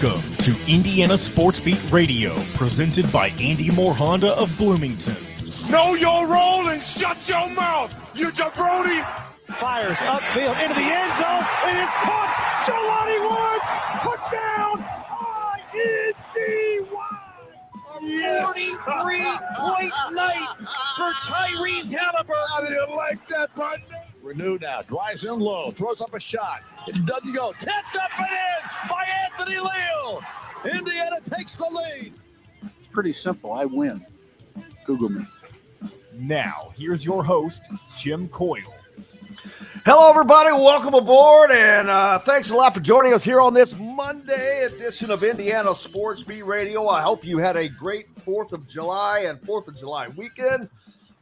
Welcome to Indiana Sports Beat Radio, presented by Andy Moore Honda of Bloomington. Know your role and shut your mouth, you jabroni! Fires upfield into the end zone, and it's caught. Jelani Woods, touchdown! Yes. 43-point night for Tyrese Halliburton. How do you like that, partner? Renew now, drives in low, throws up a shot. It doesn't go. Tipped up and in by Anthony Leal. Indiana takes the lead. It's pretty simple. I win. Google me. Now, here's your host, Jim Coyle. Hello, everybody. Welcome aboard, and thanks a lot for joining us here on this Monday edition of Indiana Sports Beat Radio. I hope you had a great 4th of July and 4th of July weekend.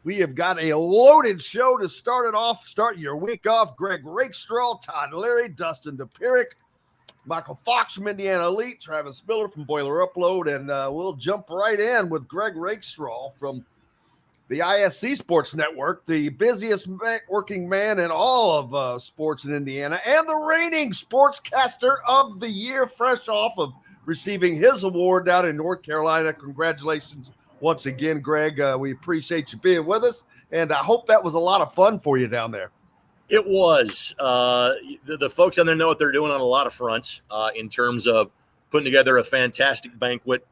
We have got a loaded show to start it off. Start your week off. Greg Rakestraw, Todd, Leary, Dustin, Dopirak, Michael Fox from Indiana Elite, Travis Miller from Boiler Upload, and we'll jump right in with Greg Rakestraw from the ISB Sports Network, the busiest working man in all of sports in Indiana, and the reigning sportscaster of the year, fresh off of receiving his award down in North Carolina. Congratulations once again, Greg. We appreciate you being with us, and I hope that was a lot of fun for you down there. It was. The folks down there know what they're doing on a lot of fronts in terms of putting together a fantastic banquet,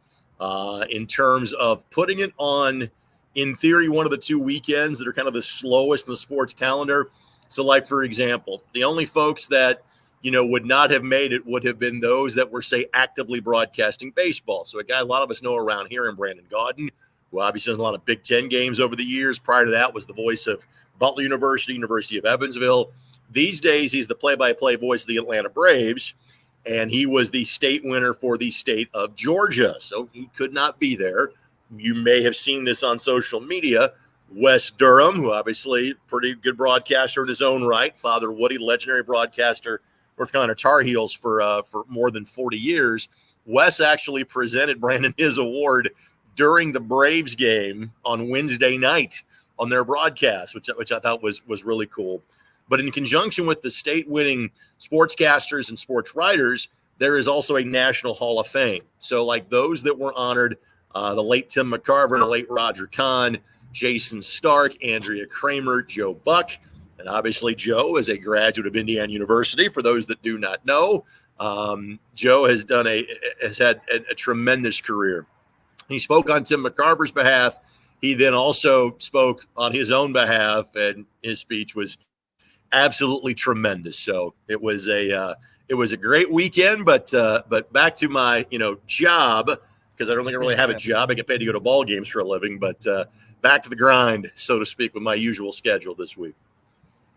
in terms of putting it on, in theory, one of the 2 weekends that are kind of the slowest in the sports calendar. So, like, for example, the only folks that, would not have made it would have been those that were, say, actively broadcasting baseball. So a guy a lot of us know around here in Brandon Gaudin, who obviously has a lot of Big Ten games over the years. Prior to that was the voice of Butler University, University of Evansville. These days, he's the play-by-play voice of the Atlanta Braves, and he was the state winner for the state of Georgia. So he could not be there. You may have seen this on social media. Wes Durham, who obviously pretty good broadcaster in his own right, Father Woody, legendary broadcaster, North Carolina Tar Heels for more than 40 years. Wes actually presented Brandon his award during the Braves game on Wednesday night on their broadcast, which I thought was really cool. But in conjunction with the state-winning sportscasters and sports writers, there is also a National Hall of Fame. So like those that were honored, the late Tim McCarver, the late Roger Kahn, Jason Stark, Andrea Kramer, Joe Buck, and obviously Joe is a graduate of Indiana University. For those that do not know, Joe has had a tremendous career. He spoke on Tim McCarver's behalf. He then also spoke on his own behalf, and his speech was absolutely tremendous. So it was a great weekend. But back to my job, because I don't think I really have a job. I get paid to go to ball games for a living, but back to the grind, so to speak, with my usual schedule this week.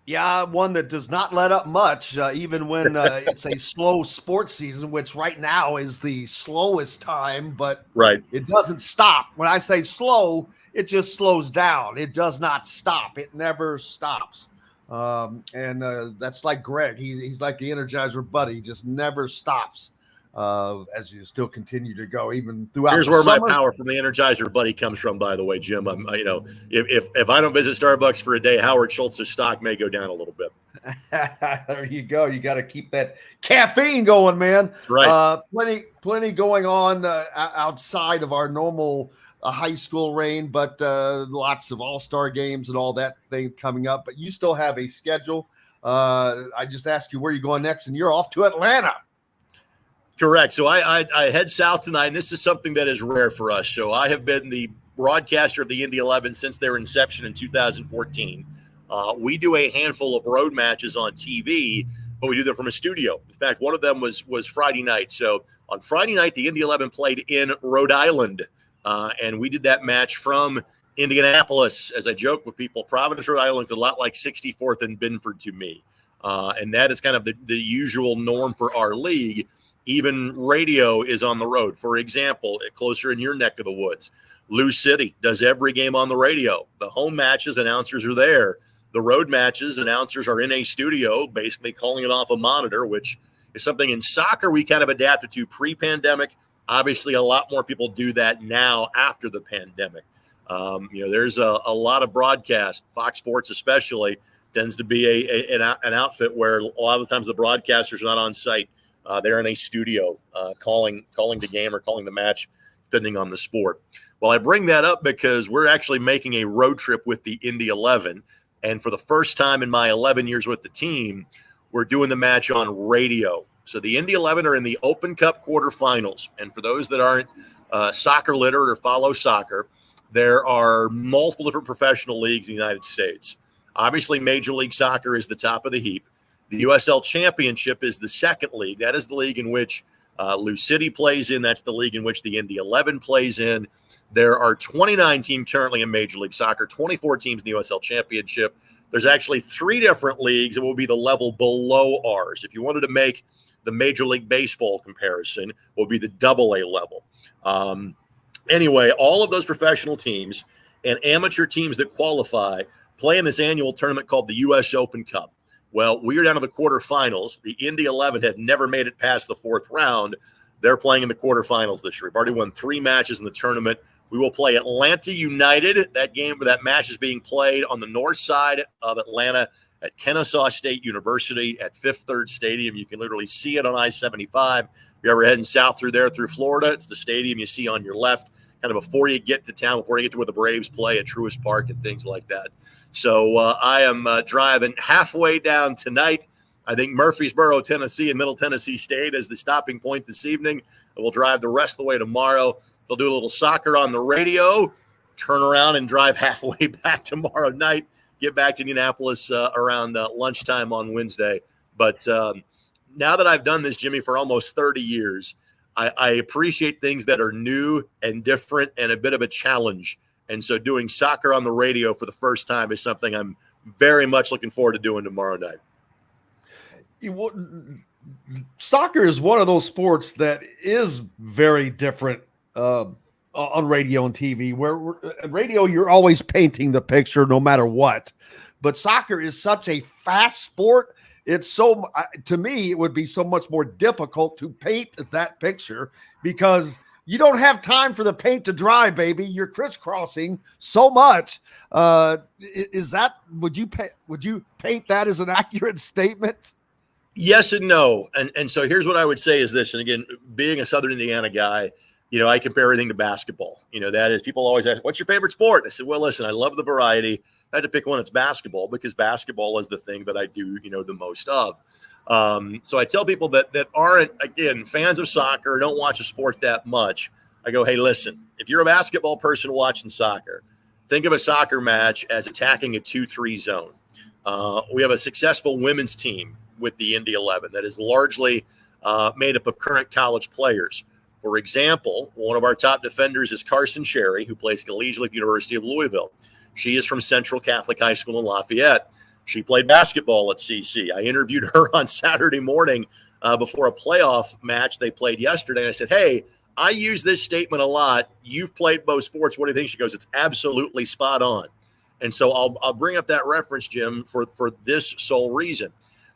Yeah, one that does not let up much, even when it's a slow sports season, which right now is the slowest time, but right, it doesn't stop. When I say slow, it just slows down. It does not stop. It never stops. And that's like Greg. He's like the Energizer Buddy. He just never stops as you still continue to go, even throughout Here's the where summer. My power from the Energizer Buddy comes from, by the way, Jim. If I don't visit Starbucks for a day, Howard Schultz's stock may go down a little bit. There you go. You got to keep that caffeine going, man. Right. Plenty going on outside of our normal high school reign, but lots of all-star games and all that thing coming up. But you still have a schedule. I just asked you where you're going next, and you're off to Atlanta. Correct. So I head south tonight, and this is something that is rare for us. So I have been the broadcaster of the Indy 11 since their inception in 2014. We do a handful of road matches on TV, but we do them from a studio. In fact, one of them was Friday night. So on Friday night, the Indy 11 played in Rhode Island, and we did that match from Indianapolis. As I joke with people, Providence, Rhode Island, looked a lot like 64th and Binford to me. And that is kind of the usual norm for our league. Even radio is on the road. For example, closer in your neck of the woods, Lou City does every game on the radio. The home matches, announcers are there. The road matches, announcers are in a studio, basically calling it off a monitor, which is something in soccer we kind of adapted to pre-pandemic. Obviously, a lot more people do that now after the pandemic. There's a lot of broadcast, Fox Sports especially, tends to be an outfit where a lot of the times the broadcasters are not on site they're in a studio calling the game or calling the match, depending on the sport. Well, I bring that up because we're actually making a road trip with the Indy 11. And for the first time in my 11 years with the team, we're doing the match on radio. So the Indy 11 are in the Open Cup quarterfinals. And for those that aren't soccer literate or follow soccer, there are multiple different professional leagues in the United States. Obviously, Major League Soccer is the top of the heap. The USL Championship is the second league. That is the league in which Lou City plays in. That's the league in which the Indy 11 plays in. There are 29 teams currently in Major League Soccer, 24 teams in the USL Championship. There's actually 3 different leagues that will be the level below ours. If you wanted to make the Major League Baseball comparison, will be the AA level. Anyway, all of those professional teams and amateur teams that qualify play in this annual tournament called the U.S. Open Cup. Well, we are down to the quarterfinals. The Indy 11 have never made it past the 4th round. They're playing in the quarterfinals this year. We've already won 3 matches in the tournament. We will play Atlanta United. That match is being played on the north side of Atlanta at Kennesaw State University at Fifth Third Stadium. You can literally see it on I-75. If you're ever heading south through Florida, it's the stadium you see on your left, kind of before you get to town, before you get to where the Braves play at Truist Park and things like that. So I am driving halfway down tonight. I think Murfreesboro, Tennessee, and Middle Tennessee State as the stopping point this evening. We'll drive the rest of the way tomorrow. They'll do a little soccer on the radio, turn around and drive halfway back tomorrow night, get back to Indianapolis around lunchtime on Wednesday. But now that I've done this, Jimmy, for almost 30 years, I appreciate things that are new and different and a bit of a challenge. And so doing soccer on the radio for the first time is something I'm very much looking forward to doing tomorrow night. Soccer is one of those sports that is very different on radio and TV, where radio, you're always painting the picture no matter what. But soccer is such a fast sport. It's so, to me, it would be so much more difficult to paint that picture because you don't have time for the paint to dry, baby. You're crisscrossing so much. Would you paint that as an accurate statement? Yes and no. And so here's what I would say is this. And again, being a Southern Indiana guy, I compare everything to basketball. That is, people always ask, what's your favorite sport? I said, well, listen, I love the variety. I had to pick one. It's basketball because basketball is the thing that I do, the most of. So I tell people that aren't, again, fans of soccer, don't watch a sport that much. I go, hey, listen, if you're a basketball person watching soccer, think of a soccer match as attacking a 2-3 zone. We have a successful women's team with the Indy 11 that is largely made up of current college players. For example, one of our top defenders is Carson Sherry, who plays collegiately at the University of Louisville. She is from Central Catholic High School in Lafayette. She played basketball at CC. I interviewed her on Saturday morning before a playoff match they played yesterday. And I said, hey, I use this statement a lot. You've played both sports. What do you think? She goes, it's absolutely spot on. And so I'll bring up that reference, Jim, for this sole reason.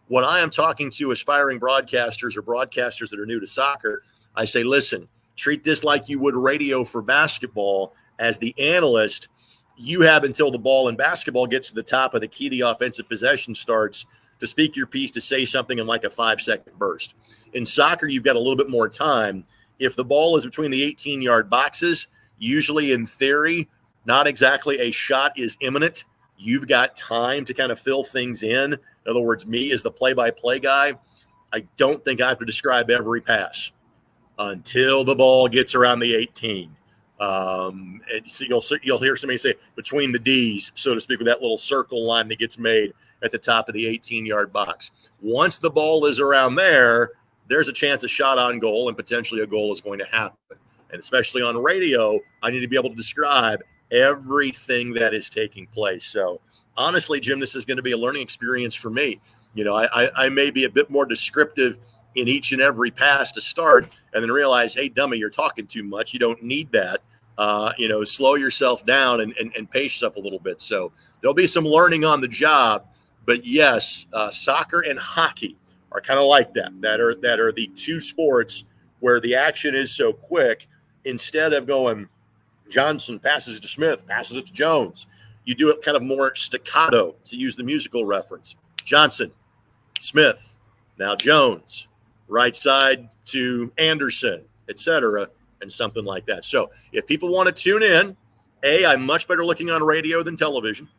When I am talking to aspiring broadcasters or broadcasters that are new to soccer, I say, listen, treat this like you would radio for basketball. As the analyst, you have until the ball in basketball gets to the top of the key, the offensive possession starts, to speak your piece, to say something in like a 5-second burst. In soccer, you've got a little bit more time. If the ball is between the 18-yard boxes, usually in theory, not exactly a shot is imminent. You've got time to kind of fill things in. In other words, me as the play-by-play guy, I don't think I have to describe every pass until the ball gets around the 18. And so you'll hear somebody say between the D's, so to speak, with that little circle line that gets made at the top of the 18-yard box. Once the ball is around there, there's a chance a shot on goal and potentially a goal is going to happen. And especially on radio, I need to be able to describe everything that is taking place. So honestly, Jim, this is going to be a learning experience for me. I may be a bit more descriptive in each and every pass to start and then realize, hey, dummy, you're talking too much. You don't need that. Slow yourself down and pace yourself a little bit. So there'll be some learning on the job. But yes, soccer and hockey are kind of like that. That are the two sports where the action is so quick. Instead of going, Johnson passes it to Smith, passes it to Jones, you do it kind of more staccato, to use the musical reference. Johnson, Smith, now Jones, right side to Anderson, etc., and something like that. So if people want to tune in, A, I'm much better looking on radio than television.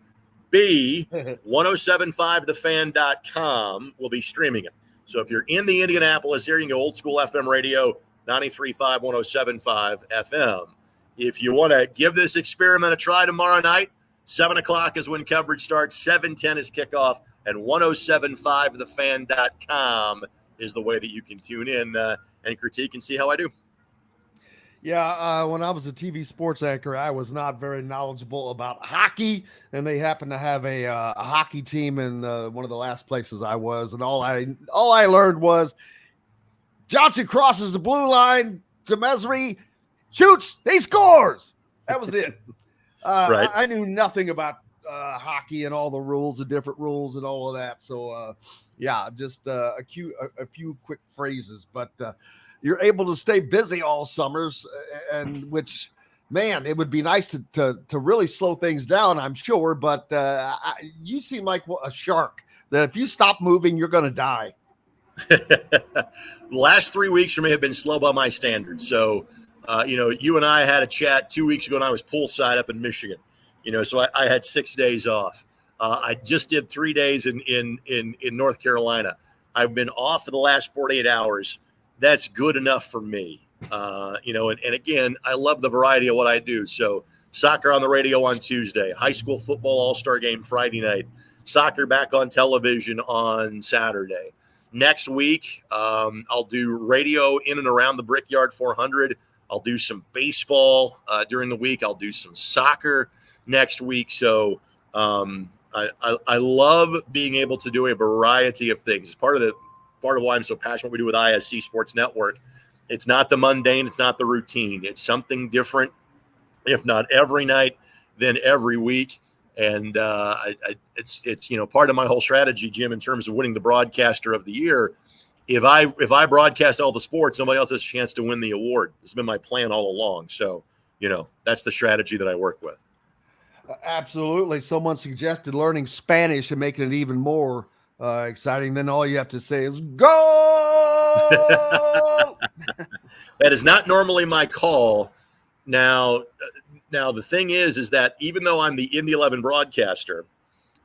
B, 1075thefan.com will be streaming it. So if you're in the Indianapolis area, you can go old school FM radio, 93.5, 107.5 FM. If you want to give this experiment a try tomorrow night, 7 o'clock is when coverage starts, 7:10 is kickoff, and 1075thefan.com is the way that you can tune in and critique and see how I do. Yeah, when I was a TV sports anchor, I was not very knowledgeable about hockey, and they happened to have a hockey team in one of the last places I was, and all I learned was Johnson crosses the blue line, Demesry shoots, he scores. That was it. Right. I knew nothing about hockey and all the rules, the different rules, and all of that. So, just a few quick phrases, but. You're able to stay busy all summers, and which, man, it would be nice to really slow things down, I'm sure. But you seem like a shark that if you stop moving, you're going to die. The last 3 weeks for me have been slow by my standards. So, you and I had a chat 2 weeks ago, and I was poolside up in Michigan. So I had 6 days off. I just did 3 days in North Carolina. I've been off for the last 48 hours. That's good enough for me. And again, I love the variety of what I do. So soccer on the radio on Tuesday, high school football all-star game Friday night, soccer back on television on Saturday. Next week, I'll do radio in and around the Brickyard 400. I'll do some baseball during the week. I'll do some soccer next week. So I love being able to do a variety of things. It's part of why I'm so passionate what we do with ISC Sports Network. It's not the mundane. It's not the routine. It's something different, if not every night, then every week. And it's part of my whole strategy, Jim, in terms of winning the broadcaster of the year. If I broadcast all the sports, somebody else has a chance to win the award. It's been my plan all along. So, that's the strategy that I work with. Absolutely. Someone suggested learning Spanish and making it even more exciting. Then all you have to say is go. That is not normally my call. Now the thing is that even though I'm the Indy 11 broadcaster,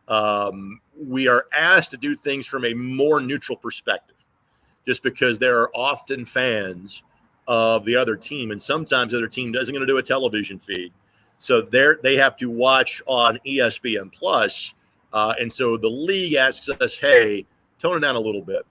we are asked to do things from a more neutral perspective, just because there are often fans of the other team, and sometimes the other team isn't going to do a television feed, so they have to watch on ESPN Plus. And so the league asks us, hey, tone it down a little bit.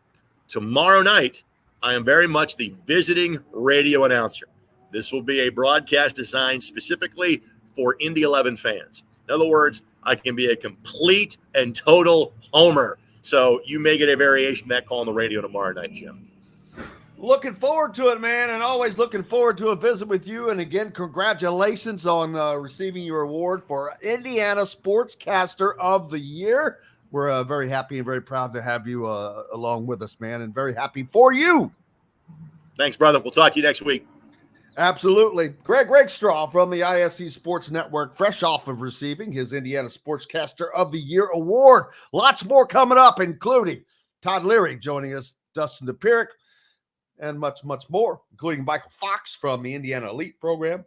Tomorrow night, I am very much the visiting radio announcer. This will be a broadcast designed specifically for Indy 11 fans. In other words, I can be a complete and total homer. So you may get a variation of that call on the radio tomorrow night, Jim. Looking forward to it, man, and always looking forward to a visit with you. And again, congratulations on receiving your award for Indiana Sportscaster of the Year. We're very happy and very proud to have you along with us, man, and very happy for you. Thanks, brother. We'll talk to you next week. Absolutely. Greg Rakestraw from the ISC Sports Network, fresh off of receiving his Indiana Sportscaster of the Year award. Lots more coming up, including Todd Leary joining us, Dustin Dopirak, and much, much more, including Michael Fox from the Indiana Elite program.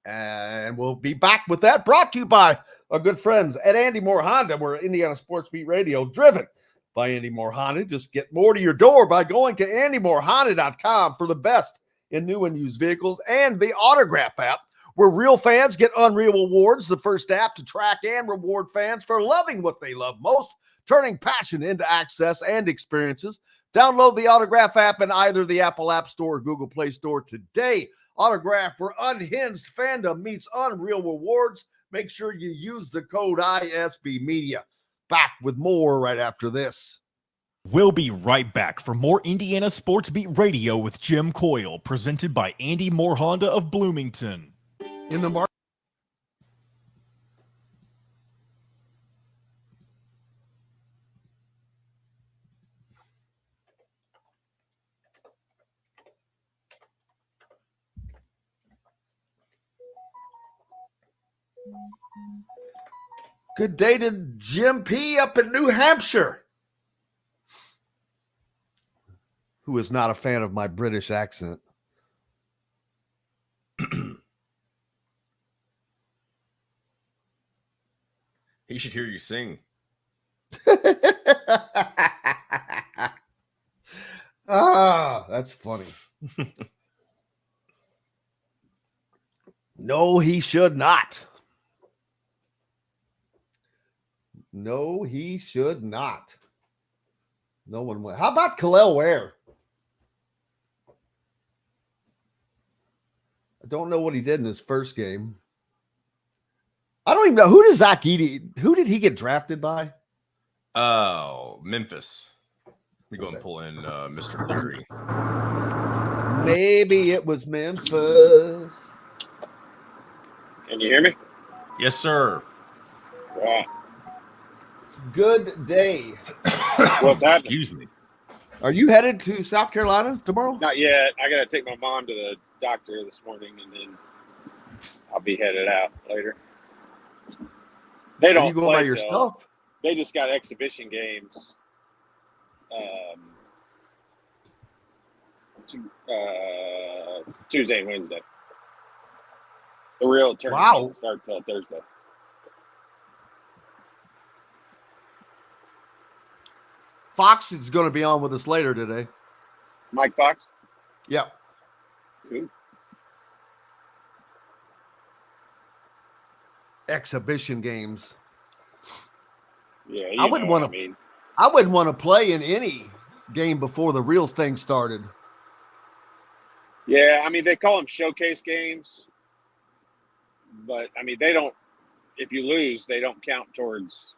And we'll be back with that, brought to you by our good friends at Andy Moore Honda. We're Indiana Sports Beat Radio, driven by Andy Moore Honda. Just get more to your door by going to andymorehonda.com for the best in new and used vehicles, and the Autograph app, where real fans get unreal awards, the first app to track and reward fans for loving what they love most, turning passion into access and experiences. Download the Autograph app in either the Apple App Store or Google Play Store today. Autograph for unhinged fandom meets unreal rewards. Make sure you use the code ISB Media. Back with more right after this. We'll be right back for more Indiana Sports Beat Radio with Jim Coyle, presented by Andy Moore Honda of Bloomington. In the market. Good day to Jim P. up in New Hampshire. who is not a fan of my British accent. He should hear you sing. That's funny. No, he should not. No, he should not. No one will. How about Khalil Ware? I don't know what he did in his first game. I don't even know. Who does Zach Edey? Who did he get drafted by? Oh, Memphis. We go and pull in Mr. Leary. Maybe it was Memphis. Can you hear me? Yes, sir. Wow. Good day. What's happening? Excuse me. Are you headed to South Carolina tomorrow? Not yet. I got to take my mom to the doctor this morning, and then I'll be headed out later. They don't Are you going play by yourself? They just got exhibition games. Tuesday and Wednesday. The real tournament doesn't start till Thursday. Fox is going to be on with us later today. Mike Fox? Yep. Ooh. Exhibition games. Yeah, I wouldn't want to. I wouldn't want to play in any game before the real thing started. Yeah, I mean, they call them showcase games, but I mean, they don't. If you lose, they don't count towards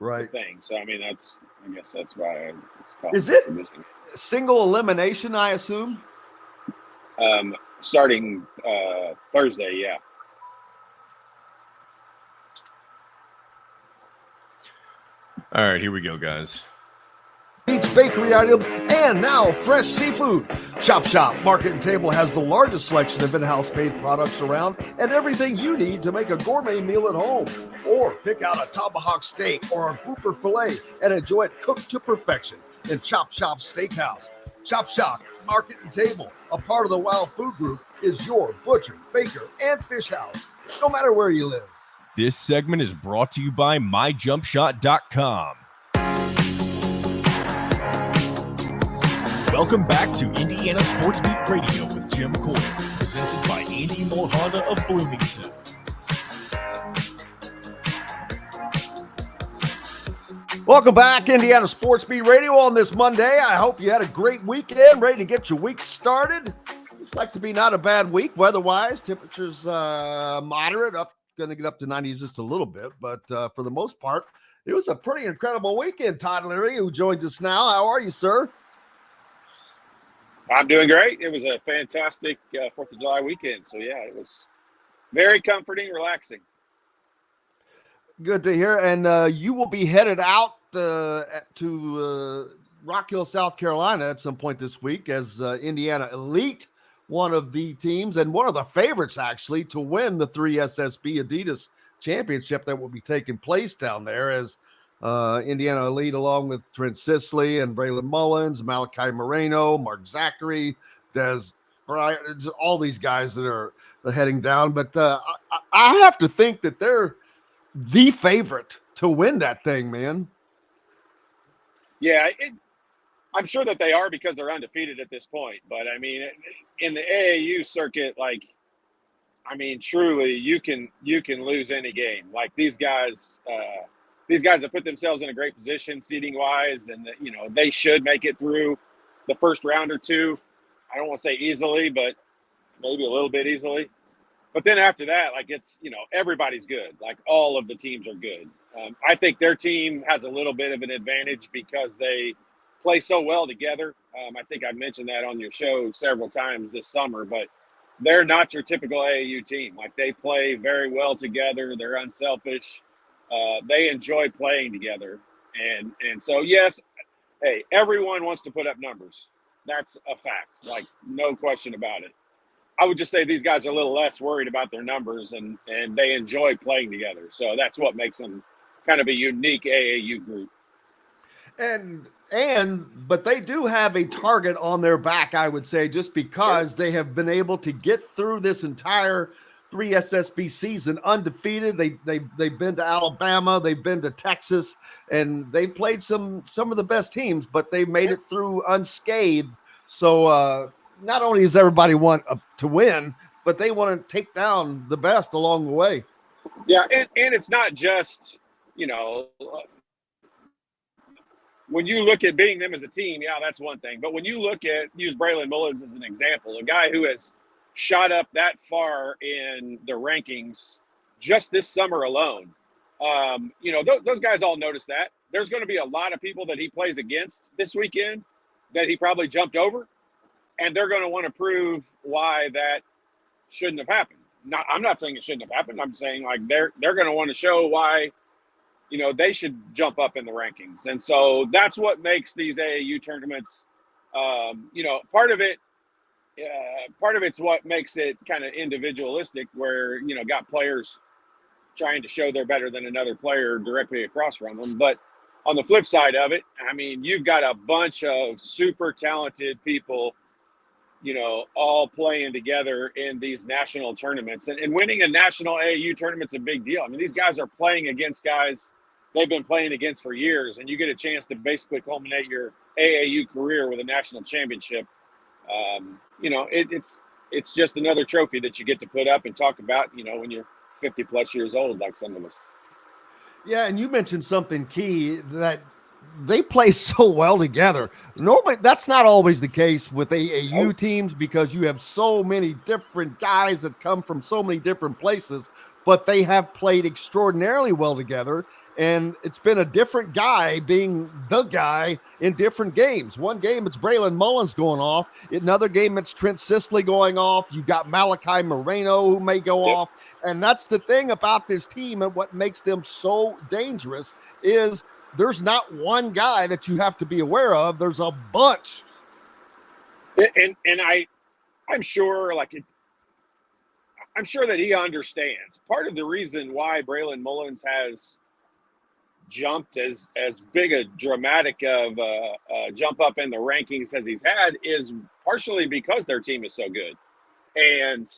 the thing. So I mean, I guess that's why it's called. Is it single elimination? I assume. Starting Thursday, yeah. All right, here we go, guys. Beach bakery items and now fresh seafood. Chop Shop Market and Table has the largest selection of in-house made products around and everything you need to make a gourmet meal at home. Or pick out a tomahawk steak or a grouper filet and enjoy it cooked to perfection in Chop Shop Steakhouse. Chop Shop Market and Table, a part of the Wild Food Group, is your butcher, baker, and fish house, no matter where you live. This segment is brought to you by MyJumpShot.com. Welcome back to Indiana Sports Beat Radio with Jim Coyle, presented by Andy Moore Honda of Bloomington. Welcome back, Indiana Sports Beat Radio on this Monday. I hope you had a great weekend, ready to get your week started. Looks like to be not a bad week weather-wise. Temperatures moderate, going to get up to 90s just a little bit, but for the most part, it was a pretty incredible weekend. Todd Leary, who joins us now. How are you, sir? I'm doing great. It was a fantastic 4th of July weekend. So, yeah, it was very comforting, relaxing. Good to hear. And you will be headed out to Rock Hill, South Carolina at some point this week as Indiana Elite, one of the teams and one of the favorites, actually, to win the 3 SSB Adidas Championship that will be taking place down there as Indiana Elite, along with Trent Sisley and Braylon Mullins, Malachi Moreno, Mark Zachary, Des Bryant, all these guys that are heading down. But I have to think that they're the favorite to win that thing, man. Yeah, I'm sure that they are because they're undefeated at this point. But, I mean, in the AAU circuit, like, I mean, truly, you can lose any game. Like, these guys have put themselves in a great position seeding-wise, and, they should make it through the first round or two. I don't want to say easily, but maybe a little bit easily. But then after that, like, it's, everybody's good. Like, all of the teams are good. I think their team has a little bit of an advantage because they play so well together. I think I mentioned that on your show several times this summer, but they're not your typical AAU team. Like, they play very well together. They're unselfish. They enjoy playing together. And so, yes, hey, everyone wants to put up numbers. That's a fact. Like, no question about it. I would just say these guys are a little less worried about their numbers and they enjoy playing together. So that's what makes them kind of a unique AAU group. And But they do have a target on their back, I would say, just because they have been able to get through this entire 3 SSB season undefeated. They've been to Alabama, they've been to Texas, and they've played some of the best teams, but they made it through unscathed. So not only does everybody want to win, but they want to take down the best along the way. Yeah, and it's not just, when you look at beating them as a team, yeah, that's one thing. But when you use Braylon Mullins as an example, a guy who has shot up that far in the rankings just this summer alone, those guys all notice that. There's going to be a lot of people that he plays against this weekend that he probably jumped over, and they're going to want to prove why that shouldn't have happened. I'm not saying it shouldn't have happened. I'm saying like they're going to want to show why they should jump up in the rankings. And so that's what makes these AAU tournaments, part of it's what makes it kind of individualistic where, got players trying to show they're better than another player directly across from them. But on the flip side of it, I mean, you've got a bunch of super talented people, all playing together in these national tournaments. And winning a national AAU tournament's a big deal. I mean, these guys are playing against guys they've been playing against for years, and you get a chance to basically culminate your AAU career with a national championship. It's just another trophy that you get to put up and talk about, when you're 50 plus years old, like some of us. Yeah. And you mentioned something key, that they play so well together. Normally that's not always the case with AAU teams, because you have so many different guys that come from so many different places, but they have played extraordinarily well together. And it's been a different guy being the guy in different games. One game, it's Braylon Mullins going off. Another game, it's Trent Sisley going off. You've got Malachi Moreno who may go off. And that's the thing about this team, and what makes them so dangerous is there's not one guy that you have to be aware of. There's a bunch. And I'm sure, I'm sure that he understands. Part of the reason why Braylon Mullins has jumped as big a dramatic of a jump up in the rankings as he's had is partially because their team is so good. And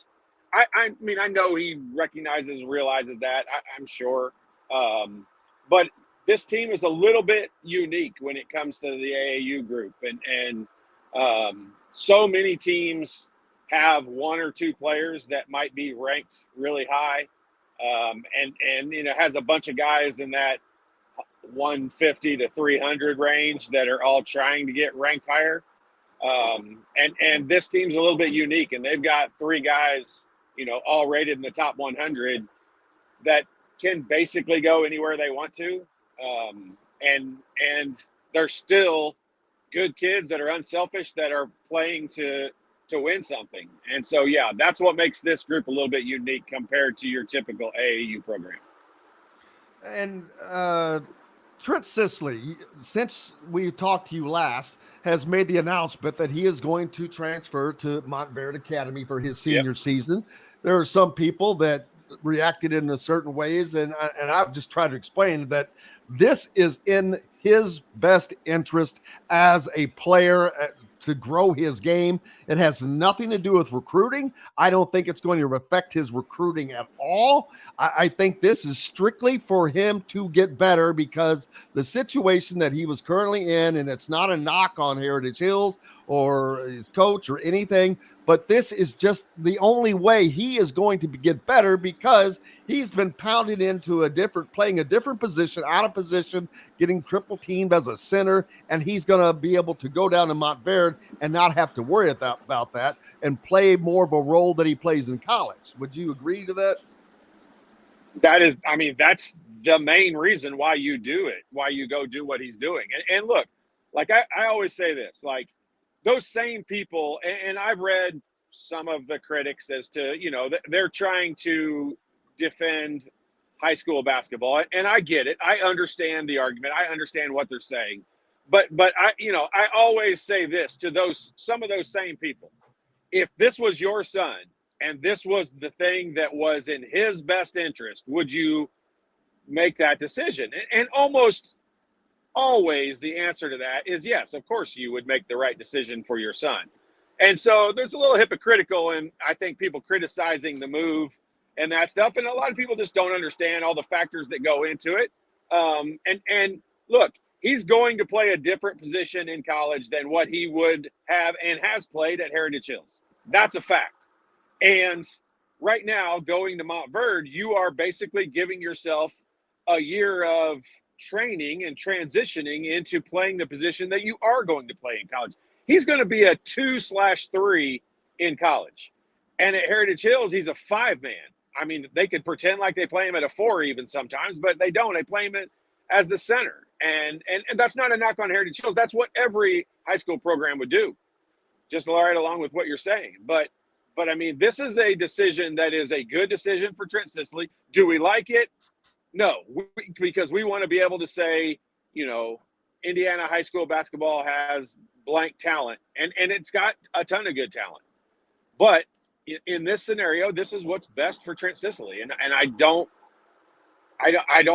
I mean, I know he realizes that, I'm sure. But this team is a little bit unique when it comes to the AAU group. And so many teams have one or two players that might be ranked really high. And has a bunch of guys in that 150 to 300 range that are all trying to get ranked higher. And this team's a little bit unique, and they've got three guys, all rated in the top 100 that can basically go anywhere they want to. And they're still good kids that are unselfish, that are playing to win something. And so, yeah, that's what makes this group a little bit unique compared to your typical AAU program. And Trent Sisley, since we talked to you last, has made the announcement that he is going to transfer to Montverde Academy for his senior season. There are some people that reacted in a certain ways, and I've just tried to explain that this is in his best interest as a player to grow his game. It has nothing to do with recruiting. I don't think it's going to affect his recruiting at all. I think this is strictly for him to get better, because the situation that he was currently in, and it's not a knock on Heritage Hills or his coach or anything, but this is just the only way he is going to get better, because he's been pounded into playing a different position, out of position, getting triple teamed as a center, and he's going to be able to go down to Montverde and not have to worry about that and play more of a role that he plays in college. Would you agree to that? That's the main reason why you do it, why you go do what he's doing. And look, like I always say this, like those same people, and I've read some of the critics as to, they're trying to defend high school basketball. And I get it. I understand the argument. I understand what they're saying. But I always say this to some of those same people. If this was your son and this was the thing that was in his best interest, would you make that decision? And almost always the answer to that is yes, of course you would make the right decision for your son. And so there's a little hypocritical, and I think people criticizing the move and that stuff. And a lot of people just don't understand all the factors that go into it. And look, he's going to play a different position in college than what he would have and has played at Heritage Hills. That's a fact. And right now, going to Montverde, you are basically giving yourself a year of training and transitioning into playing the position that you are going to play in college. He's going to be a 2/3 in college. And at Heritage Hills, he's a 5-man. I mean, they could pretend like they play him at a 4 even sometimes, but they don't. They play him as the center. And that's not a knock on Heritage Hills. That's what every high school program would do, just right along with what you're saying. But I mean, this is a decision that is a good decision for Trent Sisley. Do we like it? No, because we want to be able to say, you know, Indiana high school basketball has blank talent, and it's got a ton of good talent. But in this scenario, this is what's best for Trent Sisley, and I don't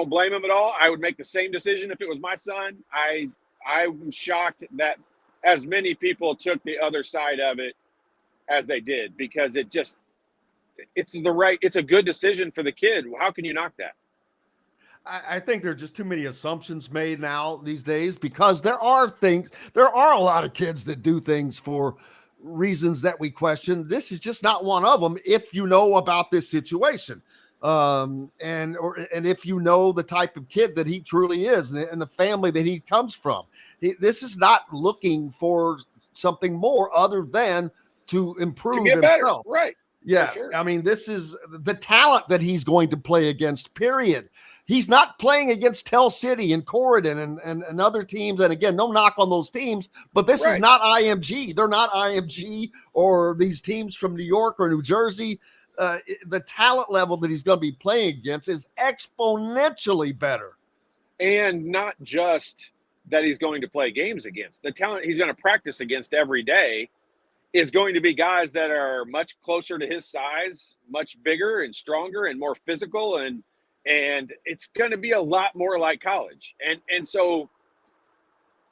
blame him at all. I would make the same decision if it was my son. I'm shocked that as many people took the other side of it as they did, because it's a good decision for the kid. How can you knock that? I think there's just too many assumptions made now these days, because there are a lot of kids that do things for reasons that we question. This is just not one of them. If you know about this situation, and if you know the type of kid that he truly is and the family that he comes from, this is not looking for something more other than to improve to get himself. Better. Right. Yes. Sure. I mean, this is the talent that he's going to play against, period. He's not playing against Tell City and Corridon and other teams. And again, no knock on those teams, but this is not IMG. They're not IMG or these teams from New York or New Jersey. The talent level that he's going to be playing against is exponentially better. And not just that he's going to play games against. The talent he's going to practice against every day is going to be guys that are much closer to his size, much bigger and stronger and more physical, and it's going to be a lot more like college. And so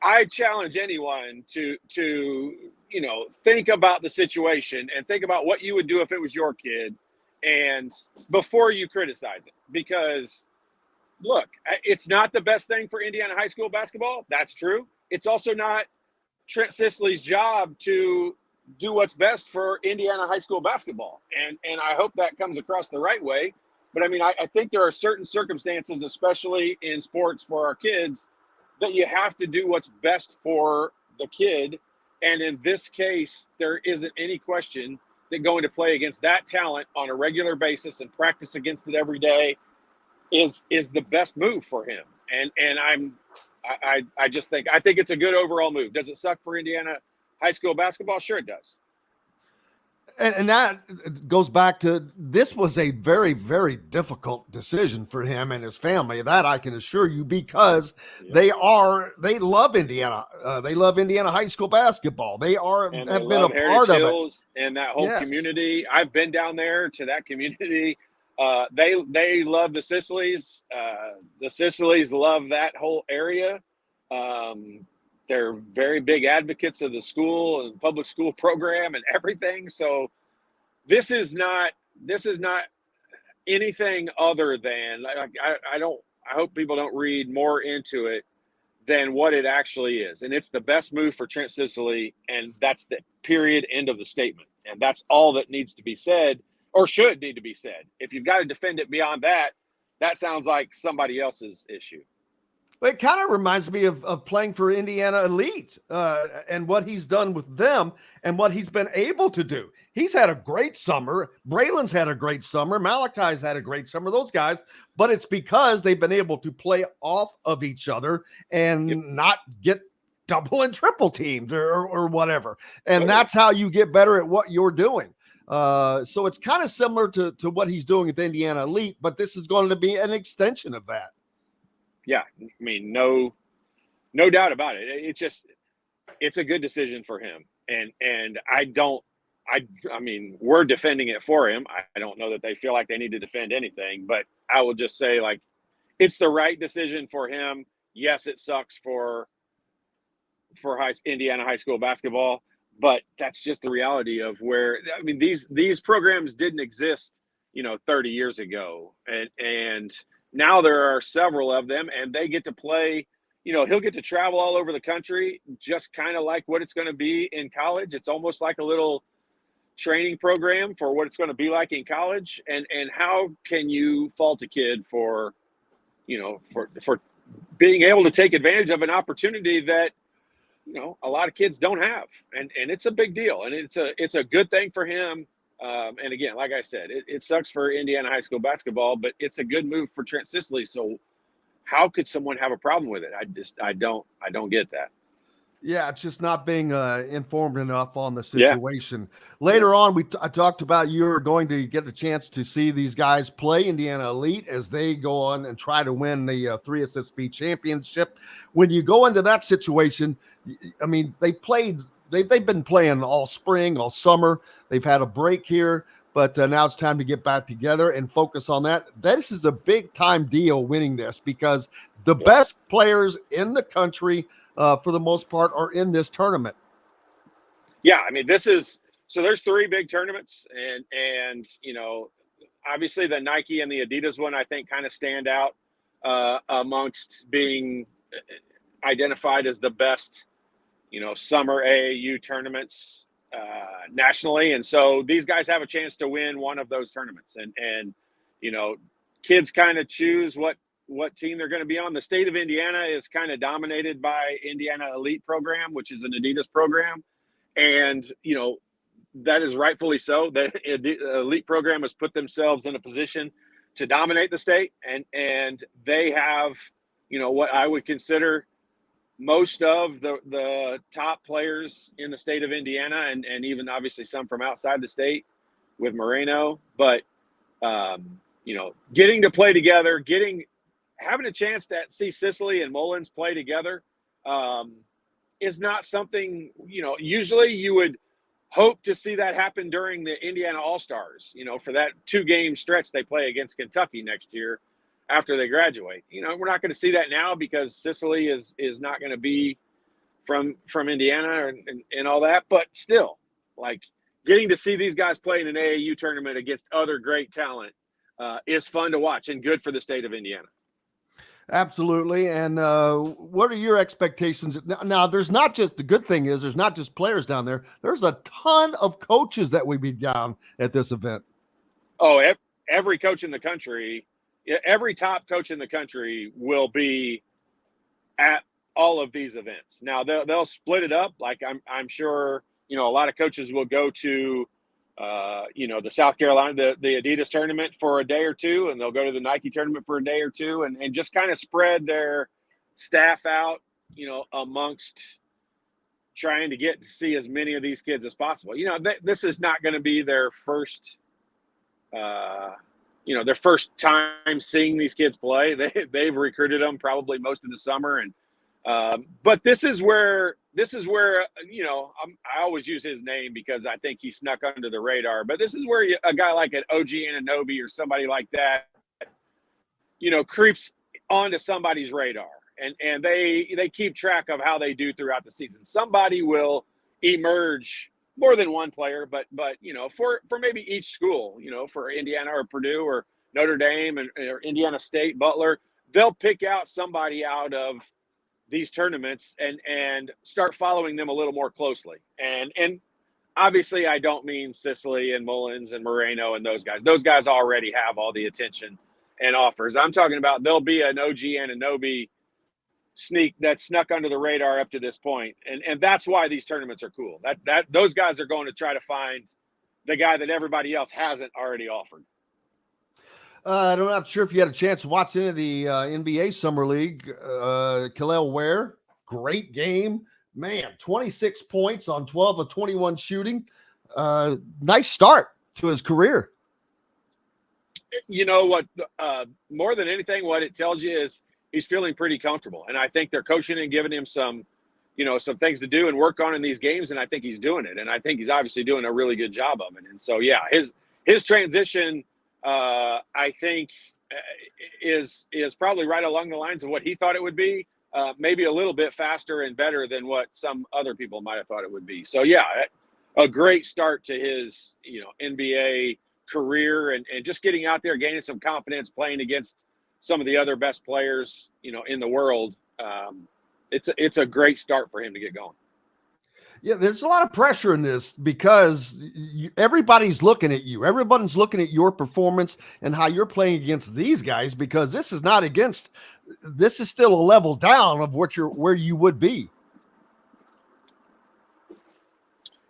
I challenge anyone to you know, think about the situation and think about what you would do if it was your kid, and before you criticize it. Because look, it's not the best thing for Indiana high school basketball. That's true. It's also not Trent Sisley's job to do what's best for Indiana high school basketball. And I hope that comes across the right way. But I mean, I think there are certain circumstances, especially in sports for our kids, that you have to do what's best for the kid. And in this case, there isn't any question that going to play against that talent on a regular basis and practice against it every day is the best move for him. And I just think it's a good overall move. Does it suck for Indiana high school basketball? Sure it does. And that goes back to, this was a very, very difficult decision for him and his family. That I can assure you, because they love Indiana. They love Indiana high school basketball. They have been a part of it. And that whole community. I've been down there to that community. They love the Sisleys. The Sisleys love that whole area. They're very big advocates of the school and public school program and everything. So this is not anything other than, I hope people don't read more into it than what it actually is. And it's the best move for Trent Sisley. And that's the period, end of the statement. And that's all that needs to be said, or should need to be said. If you've got to defend it beyond that, that sounds like somebody else's issue. It kind of reminds me of playing for Indiana Elite and what he's done with them and what he's been able to do. He's had a great summer. Braylon's had a great summer. Malachi's had a great summer, those guys. But it's because they've been able to play off of each other and not get double and triple teamed or whatever. And that's how you get better at what you're doing. So it's kind of similar to what he's doing at the Indiana Elite, but this is going to be an extension of that. Yeah, I mean, no doubt about it. It's a good decision for him. And I mean, we're defending it for him. I don't know that they feel like they need to defend anything, but I will just say, like, it's the right decision for him. Yes, it sucks for Indiana high school basketball, but that's just the reality of where, I mean, these programs didn't exist, 30 years ago. And now there are several of them, and they get to play, he'll get to travel all over the country, just kind of like what it's going to be in college. It's almost like a little training program for what it's going to be like in college. And how can you fault a kid for being able to take advantage of an opportunity that, a lot of kids don't have, and it's a big deal, and it's a good thing for him. And again, like I said, it sucks for Indiana high school basketball, but it's a good move for Trent Sicily. So how could someone have a problem with it? I don't get that. Yeah, it's just not being informed enough on the situation. Yeah. Later on, I talked about you're going to get the chance to see these guys play Indiana Elite as they go on and try to win the 3SSB championship. When you go into that situation, I mean, they've been playing all spring, all summer. They've had a break here, but now it's time to get back together and focus on that. This is a big time deal winning this, because the best players in the country for the most part are in this tournament. Yeah, I mean, there's 3 big tournaments, and obviously the Nike and the Adidas one, I think, kind of stand out amongst being identified as the best, summer AAU tournaments nationally. And so these guys have a chance to win one of those tournaments, and kids kind of choose what team they're going to be on. The state of Indiana is kind of dominated by Indiana Elite program, which is an Adidas program. And, that is rightfully so. The Elite program has put themselves in a position to dominate the state. And they have, what I would consider most of the top players in the state of Indiana, and even obviously some from outside the state with Moreno. But, getting to play together, having a chance to see Sicily and Mullins play together is not something, usually you would hope to see that happen during the Indiana All-Stars, for that 2-game stretch they play against Kentucky next year after they graduate. We're not going to see that now because Sicily is not going to be from Indiana and all that. But still, like, getting to see these guys play in an AAU tournament against other great talent is fun to watch and good for the state of Indiana. Absolutely. And what are your expectations? Now, there's not just, the good thing is there's not just players down there. There's a ton of coaches that will be down at this event. Oh, every coach in the country, every top coach in the country will be at all of these events. Now, they'll split it up. Like I'm sure, a lot of coaches will go to the South Carolina, the Adidas tournament for a day or two, and they'll go to the Nike tournament for a day or two, and just kind of spread their staff out, amongst trying to get to see as many of these kids as possible. This is not going to be their first, their first time seeing these kids play. They've recruited them probably most of the summer, and but this is where I always use his name because I think he snuck under the radar. But this is where a guy like an OG Anunoby or somebody like that, creeps onto somebody's radar, and they keep track of how they do throughout the season. Somebody will emerge, more than one player, but for maybe each school, for Indiana or Purdue or Notre Dame or Indiana State, Butler, they'll pick out somebody out of these tournaments and start following them a little more closely. And obviously I don't mean Sicily and Mullins and Moreno and those guys. Those guys already have all the attention and offers. I'm talking about there'll be an OG Anunoby that snuck under the radar up to this point. And that's why these tournaments are cool. That those guys are going to try to find the guy that everybody else hasn't already offered. I'm not sure if you had a chance to watch any of the NBA Summer League. Kel'el Ware, great game. Man, 26 points on 12 of 21 shooting. Nice start to his career. You know what? More than anything, what it tells you is he's feeling pretty comfortable. And I think they're coaching and giving him some things to do and work on in these games. And I think he's doing it. And I think he's obviously doing a really good job of it. And so, yeah, his transition, I think, is probably right along the lines of what he thought it would be. maybe a little bit faster and better than what some other people might have thought it would be. So yeah, a great start to his, NBA career and just getting out there, gaining some confidence, playing against some of the other best players, in the world. It's a great start for him to get going. Yeah, there's a lot of pressure in this because everybody's looking at you. Everyone's looking at your performance and how you're playing against these guys, because this is not against. This is still a level down of where you would be.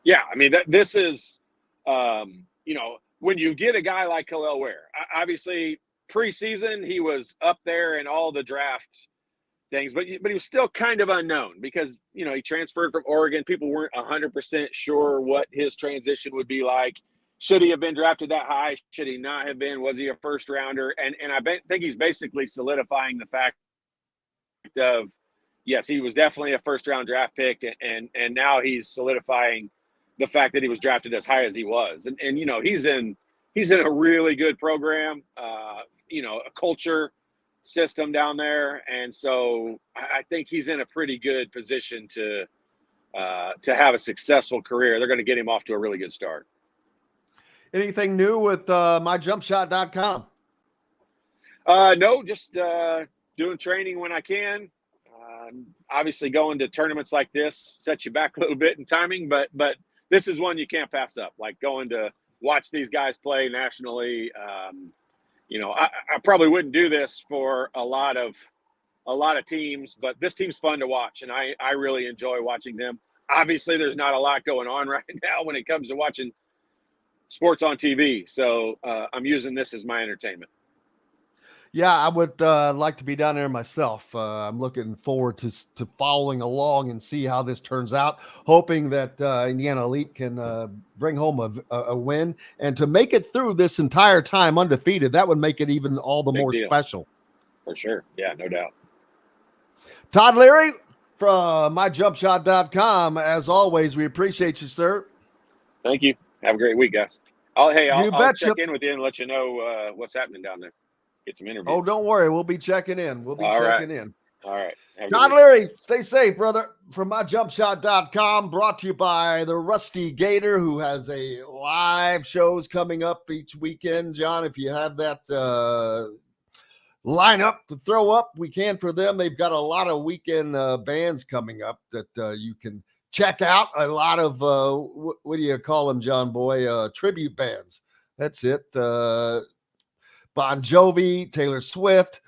Yeah, I mean this is, when you get a guy like Khalil Ware, obviously preseason he was up there in all the draft things, but he was still kind of unknown because, he transferred from Oregon. People weren't 100% sure what his transition would be like. Should he have been drafted that high? Should he not have been? Was he a first rounder? And I think he's basically solidifying the fact of, yes, he was definitely a first round draft pick. And now he's solidifying the fact that he was drafted as high as he was. And he's in a really good program, a culture system down there, and so I think he's in a pretty good position to have a successful career. They're going to get him off to a really good start. Anything new with myjumpshot.com? No, just doing training when I can. Obviously, going to tournaments like this sets you back a little bit in timing, but this is one you can't pass up. Like going to watch these guys play nationally. I probably wouldn't do this for a lot of teams, but this team's fun to watch, and I really enjoy watching them. Obviously, there's not a lot going on right now when it comes to watching sports on TV, so I'm using this as my entertainment. Yeah, I would like to be down there myself. I'm looking forward to following along and see how this turns out, hoping that Indiana Elite can bring home a win and to make it through this entire time undefeated. That would make it even all the Big more deal. special. For sure. Yeah, no doubt. Todd Leary from myjumpshot.com. As always, we appreciate you, sir. Thank you. Have a great week, guys. I'll check in with you and let you know what's happening down there. Get some interviews. Oh, don't worry. We'll be checking in. All right. Todd Leary, stay safe, brother. From myjumpshot.com, brought to you by the Rusty Gator, who has a live shows coming up each weekend. John, if you have that lineup to throw up, we can for them. They've got a lot of weekend bands coming up that you can check out. A lot of, what do you call them, John Boy? Tribute bands. That's it. Bon Jovi, Taylor Swift,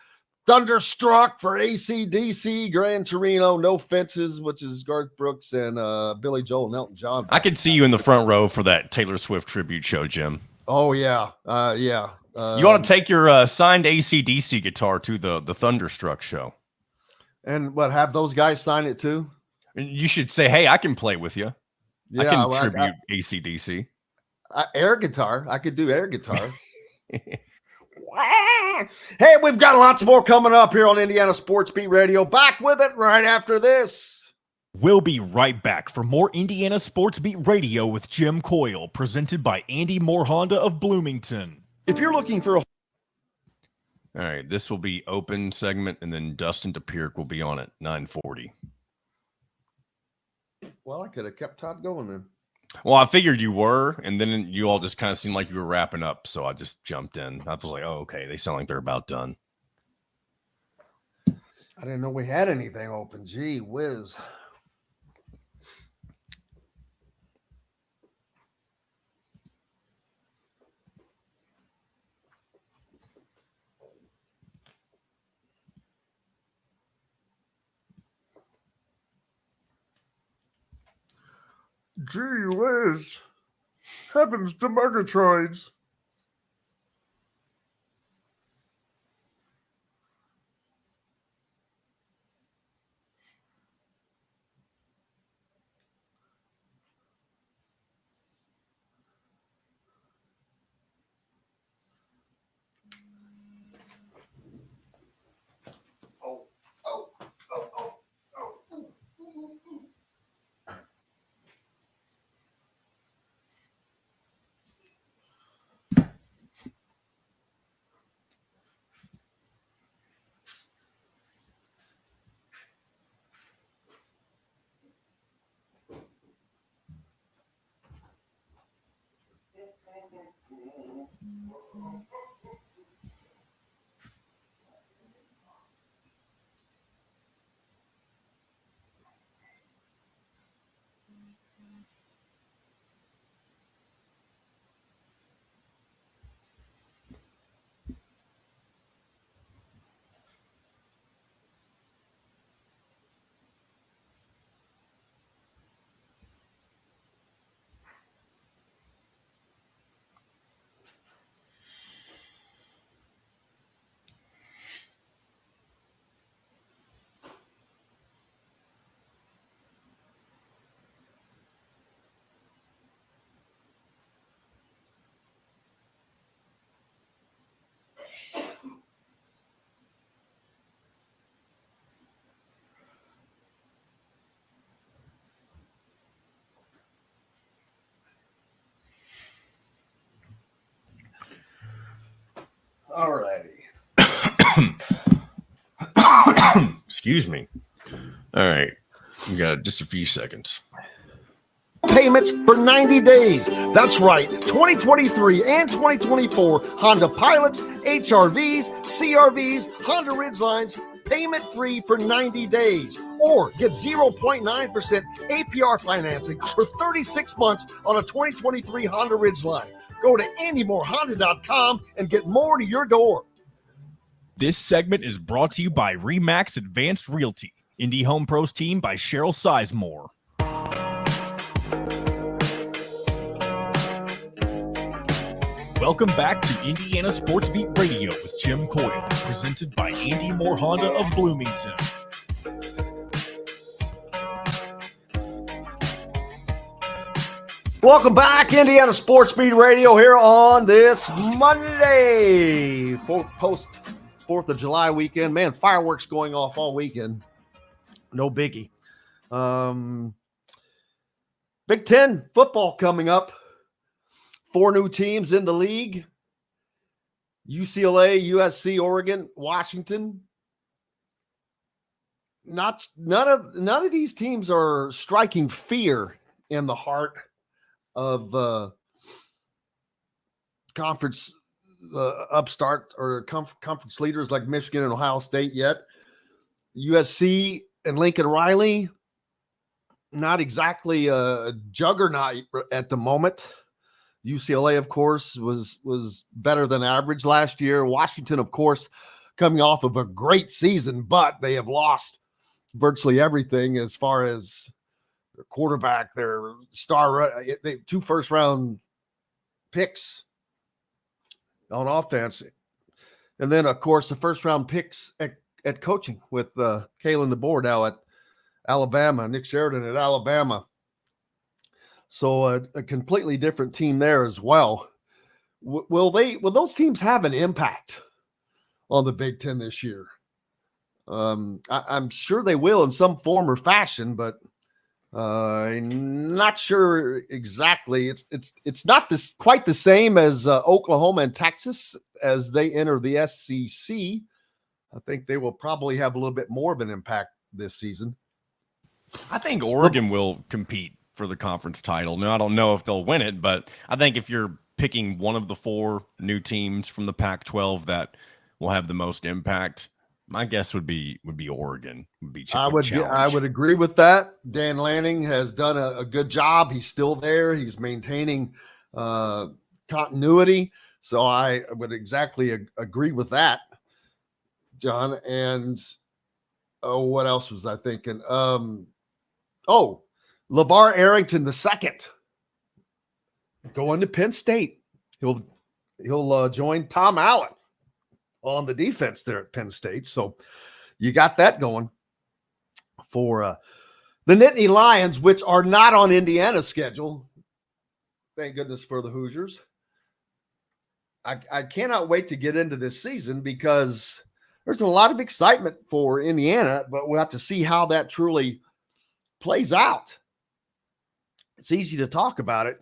Thunderstruck for AC/DC, Gran Torino, No Fences, which is Garth Brooks, and Billy Joel and Elton John. I could see you in the front row for that Taylor Swift tribute show, Jim. Oh, yeah. Yeah. You want to take your signed AC/DC guitar to the Thunderstruck show. And what, have those guys sign it too? You should say, hey, I can play with you. Yeah, I can tribute AC/DC. Air guitar. I could do air guitar. Hey, we've got lots more coming up here on Indiana Sports Beat Radio. Back with it right after this. We'll be right back for more Indiana Sports Beat Radio with Jim Coyle, presented by Andy Moore Honda of Bloomington. If you're looking for All right, this will be open segment, and then Dustin Dopirak will be on at 9:40. Well, I could have kept Todd going then. Well, I figured you were, and then you all just kind of seemed like you were wrapping up, so I just jumped in. I was like, oh, okay, they sound like they're about done. I didn't know we had anything open. Gee whiz. Gee whiz. Heavens to Murgatroyds. All righty. Excuse me. All right. We got just a few seconds. Payments for 90 days. That's right. 2023 and 2024 Honda Pilots, HRVs, CRVs, Honda Ridgelines, payment free for 90 days. Or get 0.9% APR financing for 36 months on a 2023 Honda Ridgeline. Go to AndyMoreHonda.com and get more to your door. This segment is brought to you by Remax Advanced Realty, Indy Home Pros team by Cheryl Sizemore. Welcome back to Indiana Sports Beat Radio with Jim Coyle, presented by Andy Moore Honda of Bloomington. Welcome back, Indiana Sports Beat Radio here on this Monday, post 4th of July weekend. Man, fireworks going off all weekend. No biggie. Big Ten football coming up. 4 new teams in the league. UCLA, USC, Oregon, Washington. None of these teams are striking fear in the heart of conference upstart or conference leaders like Michigan and Ohio State yet. USC and Lincoln Riley, not exactly a juggernaut at the moment. UCLA, of course, was better than average last year. Washington, of course, coming off of a great season, but they have lost virtually everything as far as their quarterback, their star, they 2 first-round picks on offense. And then, of course, the first-round picks at coaching with Kalen DeBoer now at Alabama, Nick Sheridan at Alabama. So a completely different team there as well. Will those teams have an impact on the Big Ten this year? I'm sure they will in some form or fashion, but I'm not sure exactly. It's not quite the same as Oklahoma and Texas as they enter the SEC. I think they will probably have a little bit more of an impact this season. I think Oregon will compete for the conference title. Now, I don't know if they'll win it, but I think if you're picking one of the 4 new teams from the Pac-12 that will have the most impact, my guess would be Oregon. I would agree with that. Dan Lanning has done a good job. He's still there. He's maintaining continuity. So I would exactly agree with that, John. And what else was I thinking? LeVar Arrington II going to Penn State. He'll join Tom Allen on the defense there at Penn State. So you got that going for the Nittany Lions, which are not on Indiana's schedule. Thank goodness for the Hoosiers. I cannot wait to get into this season because there's a lot of excitement for Indiana, but we'll have to see how that truly plays out. It's easy to talk about it,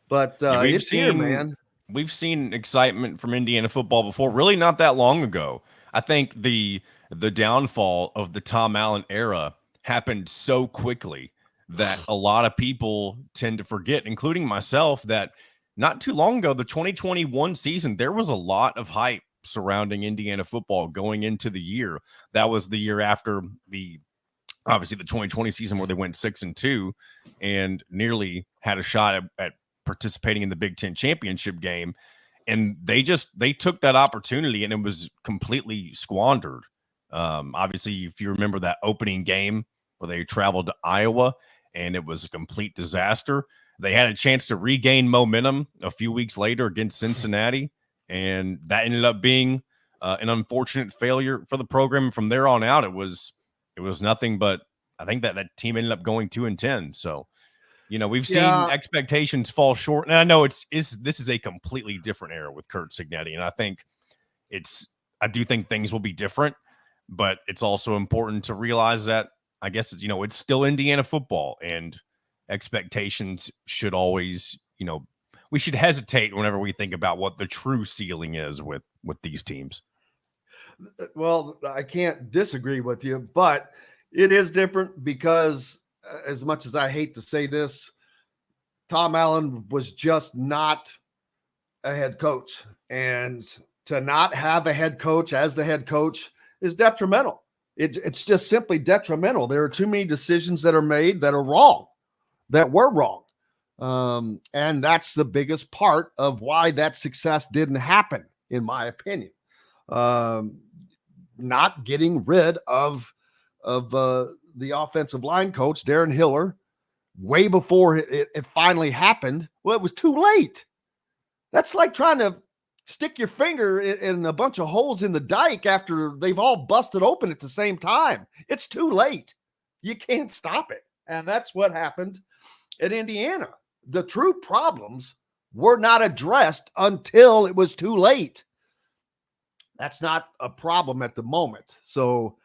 but it's here, man. We've seen excitement from Indiana football before, really not that long ago. I think the downfall of the Tom Allen era happened so quickly that a lot of people tend to forget, including myself, that not too long ago, the 2021 season, there was a lot of hype surrounding Indiana football going into the year. That was the year after obviously the 2020 season where they went 6-2 and nearly had a shot at participating in the Big Ten championship game. And they took that opportunity and it was completely squandered. Obviously, if you remember that opening game where they traveled to Iowa and it was a complete disaster, they had a chance to regain momentum a few weeks later against Cincinnati. And that ended up being an unfortunate failure for the program. From there on out, it was nothing but, I think that team ended up going 2-10. So, we've seen expectations fall short. And I know this is a completely different era with Kurt Cignetti. And I do think things will be different, but it's also important to realize that I guess, it's still Indiana football and expectations should always, we should hesitate whenever we think about what the true ceiling is with these teams. Well, I can't disagree with you, but it is different because as much as I hate to say this, Tom Allen was just not a head coach, and to not have a head coach as the head coach is detrimental. It's just simply detrimental. There are too many decisions that are made that are wrong, that were wrong. And that's the biggest part of why that success didn't happen, in my opinion. Not getting rid of the offensive line coach, Darren Hiller, way before it finally happened. Well, it was too late. That's like trying to stick your finger in a bunch of holes in the dike after they've all busted open at the same time. It's too late. You can't stop it. And that's what happened at Indiana. The true problems were not addressed until it was too late. That's not a problem at the moment. So,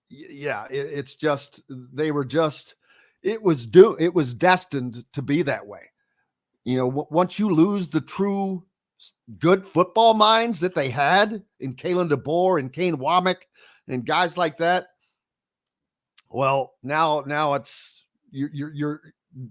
it's just, it was destined to be that way. You know, once you lose the true good football minds that they had in Kalen DeBoer and Kane Womack and guys like that, well, now it's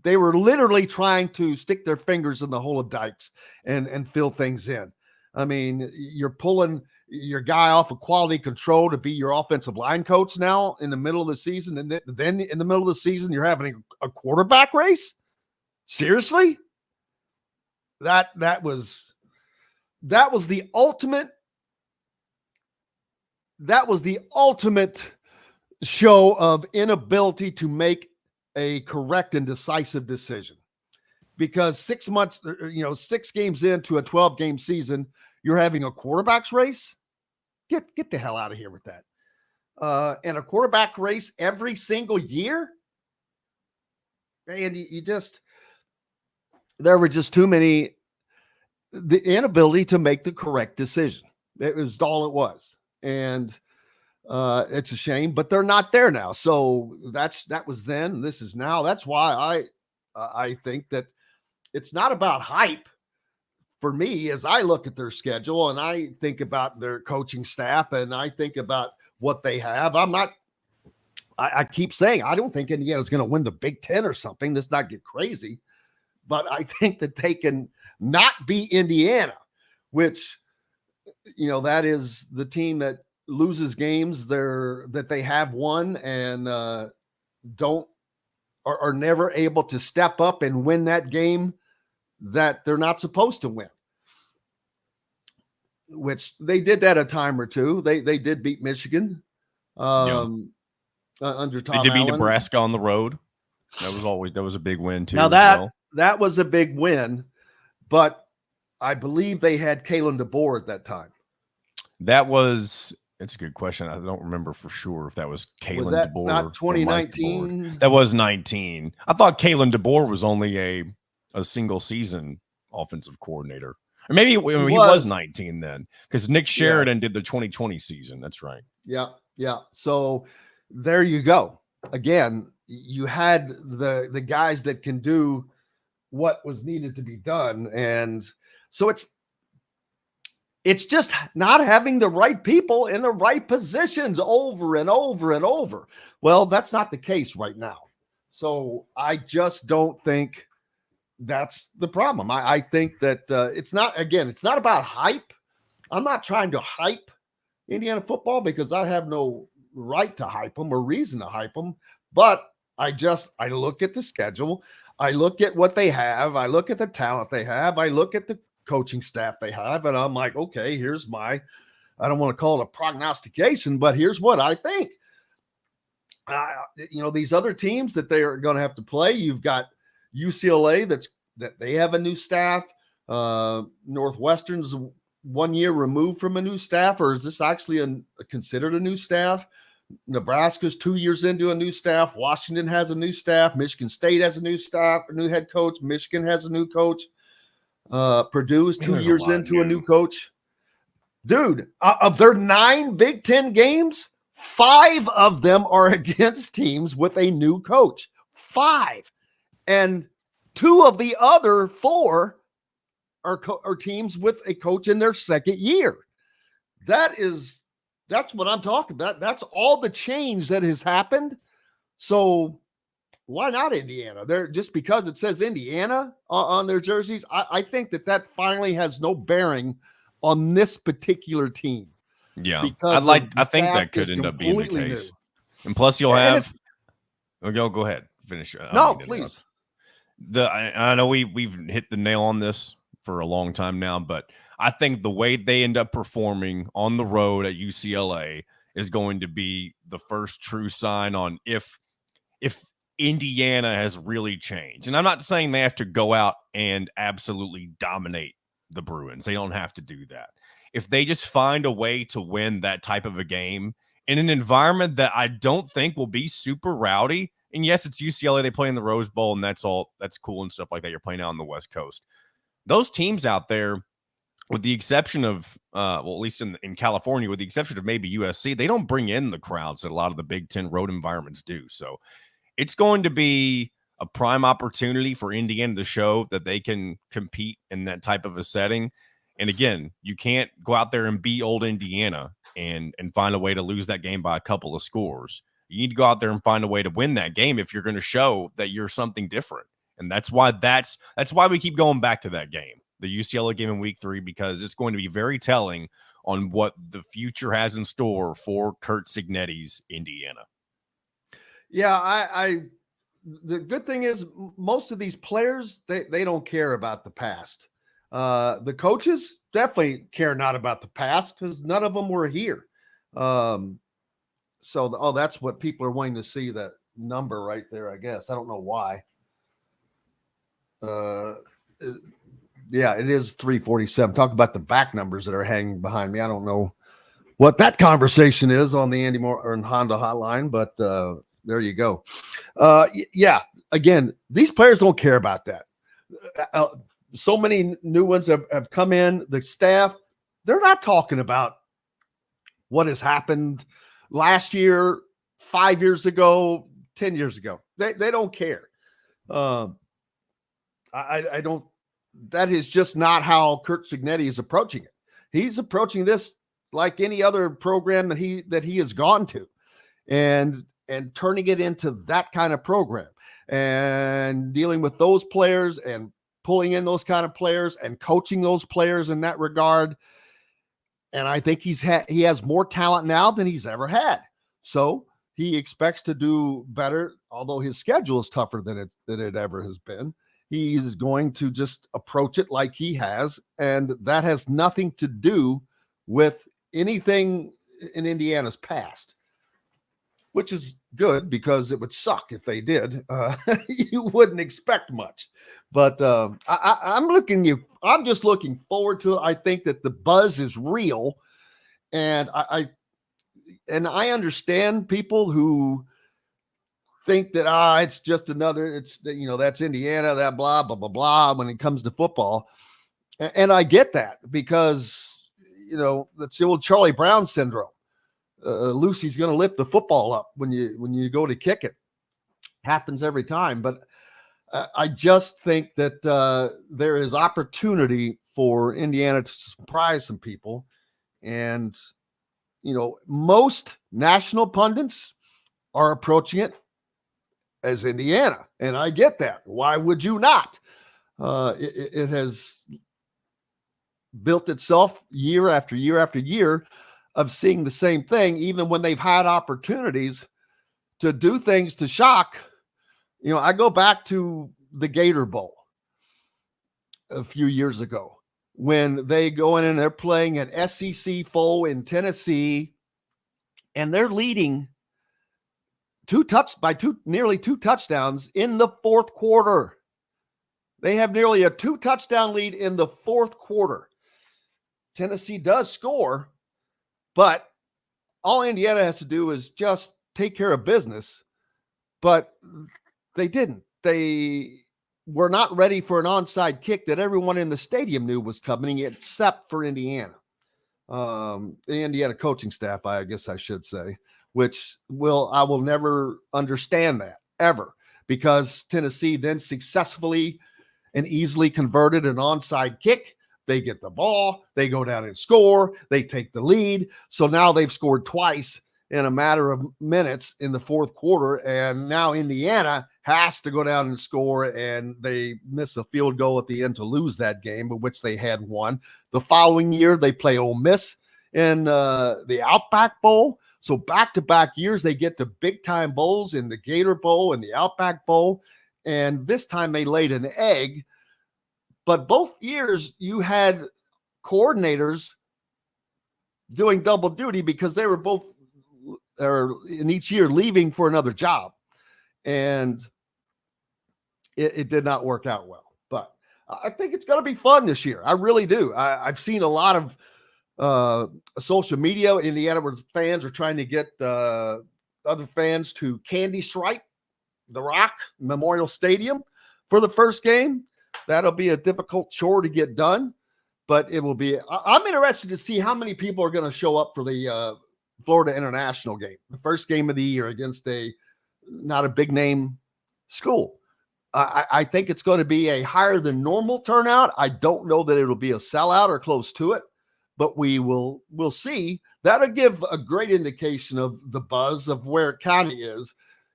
they were literally trying to stick their fingers in the hole of dikes and fill things in. I mean, you're pulling your guy off of quality control to be your offensive line coach now in the middle of the season, and then in the middle of the season you're having a quarterback race. Seriously? That was the ultimate show of inability to make a correct and decisive decision, because 6 months, 6 games into a 12-game season, you're having a quarterback's race. Get the hell out of here with that. And a quarterback race every single year. And there were just too many, the inability to make the correct decision. It was all it was. And it's a shame, but they're not there now. So that was then, this is now. That's why I think that it's not about hype for me as I look at their schedule and I think about their coaching staff and I think about what they have. I keep saying, I don't think Indiana's going to win the Big Ten or something. Let's not get crazy. But I think that they can not beat Indiana, which, that is the team that loses games that they have won and are never able to step up and win that game that they're not supposed to win, which they did that a time or two. They did beat Michigan under Tom They did beat Allen. Nebraska on the road. That was a big win too. Now that was a big win, but I believe they had Kalen DeBoer at that time. It's a good question. I don't remember for sure if that was Kalen Was that DeBoer. not 2019? That was 19. I thought Kalen DeBoer was only a single season offensive coordinator. Or maybe he was 19 then, because Nick Sheridan did the 2020 season. That's right. Yeah. So there you go. Again, you had the guys that can do what was needed to be done. And so it's just not having the right people in the right positions over and over and over. Well, that's not the case right now. So I just don't think that's the problem. I think that it's not about hype. I'm not trying to hype Indiana football because I have no right to hype them or reason to hype them. But I look at the schedule. I look at what they have. I look at the talent they have. I look at the coaching staff they have. And I'm like, okay, here's I don't want to call it a prognostication, but here's what I think. These other teams that they are going to have to play, you've got UCLA that they have a new staff. Northwestern's 1 year removed from a new staff, or is this actually considered a new staff? Nebraska's 2 years into a new staff. Washington has a new staff. Michigan State has a new staff, a new head coach. Michigan has a new coach. Purdue is 2 years into a new coach. Dude, of their 9 Big Ten games, 5 of them are against teams with a new coach. 5. And 2 of the other 4 are teams with a coach in their second year. That's what I'm talking about. That's all the change that has happened. So why not Indiana? They're just because it says Indiana on their jerseys. I think that finally has no bearing on this particular team. Yeah, because I think that could end up being the case. And plus, you'll have. Go ahead, finish. No, please. I know we've hit the nail on this for a long time now, but I think the way they end up performing on the road at UCLA is going to be the first true sign on if Indiana has really changed. And I'm not saying they have to go out and absolutely dominate the Bruins. They don't have to do that. If they just find a way to win that type of a game in an environment that I don't think will be super rowdy, and yes, it's UCLA, they play in the Rose Bowl, and that's cool and stuff like that. You're playing out on the West Coast. Those teams out there, with the exception of, at least in California, with the exception of maybe USC, they don't bring in the crowds that a lot of the Big Ten road environments do. So it's going to be a prime opportunity for Indiana to show that they can compete in that type of a setting. And again, you can't go out there and be old Indiana and find a way to lose that game by a couple of scores. You need to go out there and find a way to win that game if you're going to show that you're something different. And that's why we keep going back to that game, the UCLA game in week 3, because it's going to be very telling on what the future has in store for Curt Cignetti's Indiana. Yeah, the good thing is most of these players, they don't care about the past. The coaches definitely care not about the past because none of them were here. That's what people are wanting to see, that number right there, I guess. I don't know why. It is 347. Talk about the back numbers that are hanging behind me. I don't know what that conversation is on the Andy Moore and Honda hotline, but there you go. Again, these players don't care about that. So many new ones have come in. The staff, they're not talking about what has happened last year, 5 years ago, 10 years ago. They don't care. I don't. That is just not how Curt Cignetti is approaching it. He's approaching this like any other program that he has gone to, and turning it into that kind of program and dealing with those players and pulling in those kind of players and coaching those players in that regard. And I think he has more talent now than he's ever had. So he expects to do better, although his schedule is tougher than it ever has been. He is going to just approach it like he has, and that has nothing to do with anything in Indiana's past, which is good because it would suck if they did. You wouldn't expect much, but I'm just looking forward to it. I think that the buzz is real, and I understand people who think that it's just another, that's Indiana, that blah blah blah blah when it comes to football, and I get that because that's the old Charlie Brown syndrome. Lucy's going to lift the football up when you go to kick it. Happens every time, but I just think that there is opportunity for Indiana to surprise some people, and most national pundits are approaching it as Indiana, and I get that. Why would you not? It has built itself year after year after year of seeing the same thing, even when they've had opportunities to do things to shock. I go back to the Gator Bowl a few years ago when they go in and they're playing an SEC foe in Tennessee, and they're leading nearly two touchdowns in the fourth quarter. They have nearly a 2-touchdown lead in the fourth quarter. Tennessee does score, but all Indiana has to do is just take care of business. But they didn't. They were not ready for an onside kick that everyone in the stadium knew was coming, except for Indiana. The Indiana coaching staff, I guess I should say, which I will never understand that ever, because Tennessee then successfully and easily converted an onside kick. They get the ball, they go down and score, they take the lead. So now they've scored twice in a matter of minutes in the fourth quarter, and now Indiana has to go down and score, and they miss a field goal at the end to lose that game, but which they had won. The following year, they play Ole Miss in the Outback Bowl. So back-to-back years, they get to big-time bowls in the Gator Bowl and the Outback Bowl, and this time they laid an egg. But both years, you had coordinators doing double duty because they were both in each year leaving for another job, and it did not work out well. But I think it's going to be fun this year. I really do. I've seen a lot of social media. Indiana fans are trying to get other fans to candy stripe the Rock Memorial Stadium for the first game. That'll be a difficult chore to get done, but it will be. I'm interested to see how many people are going to show up for the Florida International game, the first game of the year against not a big name school. I think it's going to be a higher than normal turnout. I don't know that it'll be a sellout or close to it, but we'll see. That'll give a great indication of the buzz of where county is,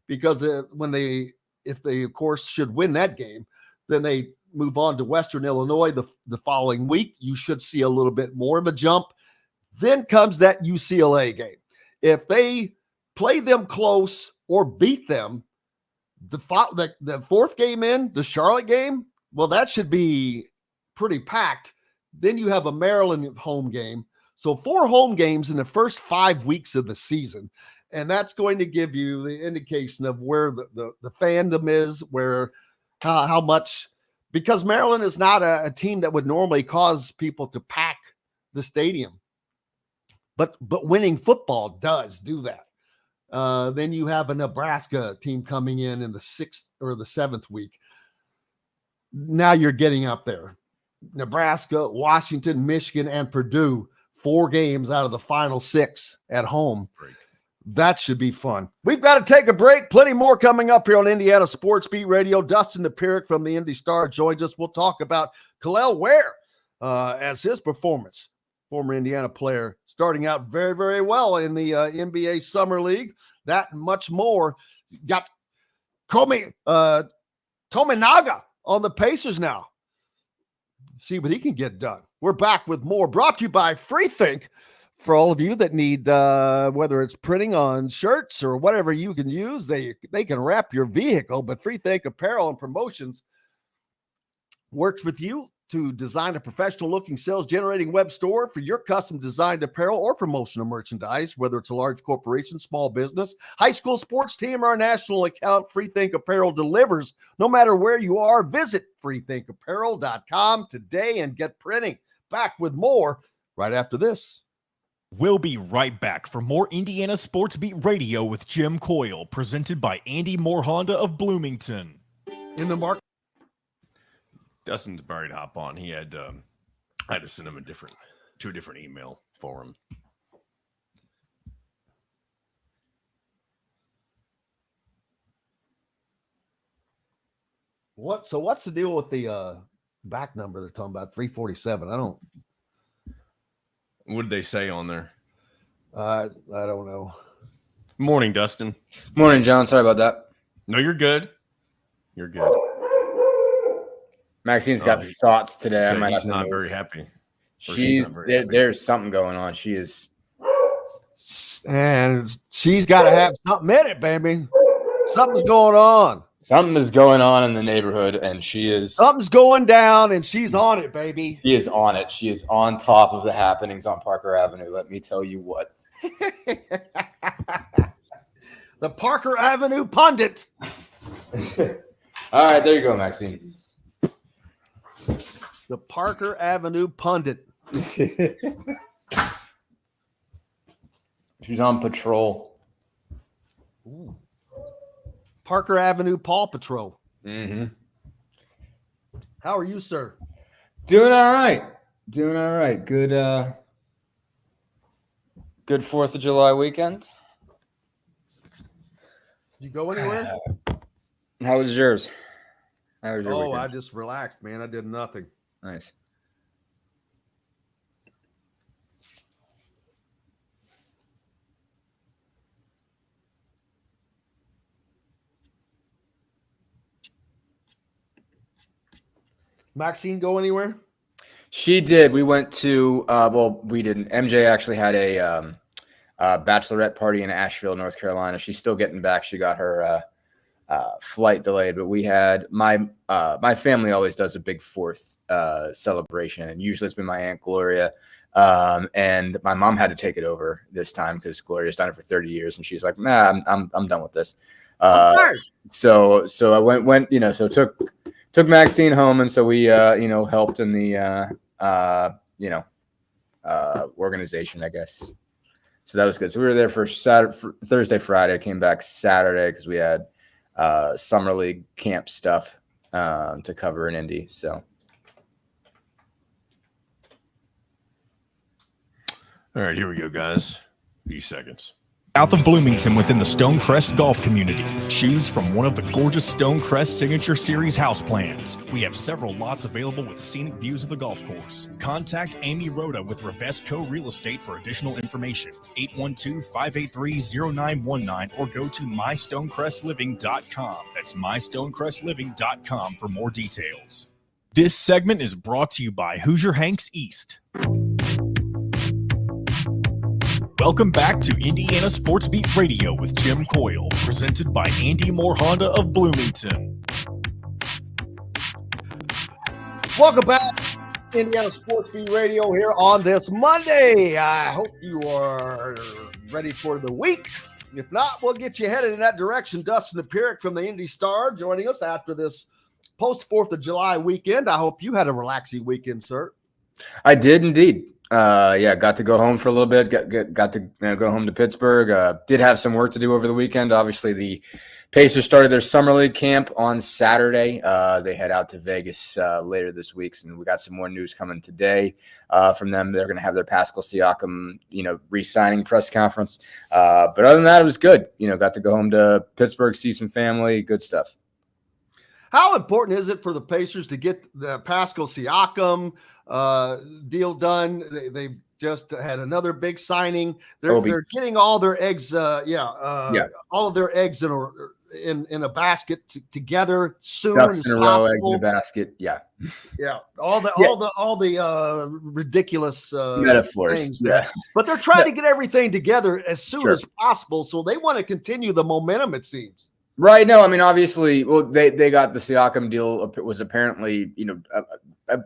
because if they of course should win that game, then they move on to Western Illinois the following week. You should see a little bit more of a jump. Then comes that UCLA game. If they play them close or beat them, the fourth game in, the Charlotte game, well, that should be pretty packed. Then you have a Maryland home game. So 4 home games in the first 5 weeks of the season. And that's going to give you the indication of where the fandom is, where how much, because Maryland is not a team that would normally cause people to pack the stadium. But winning football does do that. Then you have a Nebraska team coming in the 6th or the 7th week. Now you're getting up there. Nebraska, Washington, Michigan, and Purdue, 4 games out of the final 6 at home. Break. That should be fun. We've got to take a break. Plenty more coming up here on Indiana Sports Beat Radio. Dustin Dopirak from the Indy Star joins us. We'll talk about Khalil Ware as his performance. Former Indiana player, starting out very, very well in the NBA Summer League. That and much more. Got Tominaga on the Pacers now. See what he can get done. We're back with more, brought to you by FreeThink. For all of you that need, whether it's printing on shirts or whatever you can use, they can wrap your vehicle. But FreeThink Apparel and Promotions works with you to design a professional-looking sales-generating web store for your custom-designed apparel or promotional merchandise, whether it's a large corporation, small business, high school sports team, or a national account. FreeThink Apparel delivers no matter where you are. Visit freethinkapparel.com today and get printing. Back with more right after this. We'll be right back for more Indiana Sports Beat Radio with Jim Coyle, presented by Andy Moore Honda of Bloomington. In the market. Dustin's married. Hop on. He had I had to send him a different email for him. What's the deal with the back number they're talking about? 347. I don't. What did they say on there? I don't know. Morning, Dustin. Morning, John. Sorry about that. No, you're good. You're good. Maxine's got thoughts today. I might he's have to not move. very happy. There's something going on. She is, and she's got to have something in it, baby. Something's going on. Something is going on in the neighborhood, and she is. Something's going down, and she's on it, baby. She is on it. She is on top of the happenings on Parker Avenue. Let me tell you what. The Parker Avenue pundit. All right, there you go, Maxine. The Parker Avenue pundit. She's on patrol. Ooh. Parker Avenue Paw Patrol. Mm-hmm. How are you, sir? Doing all right. Good 4th of July weekend. You go anywhere? How was yours? How was your Oh, weekend? I just relaxed, man. I did nothing. Nice. Maxine go anywhere? She did. We went to well, we didn't. MJ actually had a bachelorette party in Asheville, North Carolina. She's still getting back. She got her flight delayed, but we had my family always does a big 4th celebration, and usually it's been my Aunt Gloria. And my mom had to take it over this time because Gloria's done it for 30 years, and she's like, "Nah, I'm done with this." So I went, so took Maxine home, and so we helped in the organization, I guess. So that was good. So we were there for Thursday, Friday. Came back Saturday because we had summer league camp stuff to cover in Indy. So. All right, here we go, guys. A few seconds. South of Bloomington within the Stonecrest Golf community. Choose from one of the gorgeous Stonecrest Signature Series house plans. We have several lots available with scenic views of the golf course. Contact Amy Rhoda with Revesco Real Estate for additional information. 812-583-0919 or go to mystonecrestliving.com. That's mystonecrestliving.com for more details. This segment is brought to you by Hoosier Hanks East. Welcome back to Indiana Sports Beat Radio with Jim Coyle, presented by Andy Moore Honda of Bloomington. Welcome back, Indiana Sports Beat Radio here on this Monday. I hope you are ready for the week. If not, we'll get you headed in that direction. Dustin Dopirak from the Indy Star joining us after this post-4th of July weekend. I hope you had a relaxing weekend, sir. I did indeed. Got to go home for a little bit. Got to go home to Pittsburgh. Did have some work to do over the weekend. Obviously, the Pacers started their summer league camp on Saturday. They head out to Vegas later this week, and we got some more news coming today from them. They're going to have their Pascal Siakam, re-signing press conference. But other than that, it was good. Got to go home to Pittsburgh, see some family. Good stuff. How important is it for the Pacers to get the Pascal Siakam deal done? They've just had another big signing. They're getting all their eggs, all of their eggs in a basket together soon. Ducks in a row, eggs in a basket. Yeah, all the ridiculous metaphors. Things but they're trying to get everything together as soon as possible. So they want to continue the momentum. It seems. Right. No, I mean, obviously, well, they got the Siakam deal was apparently,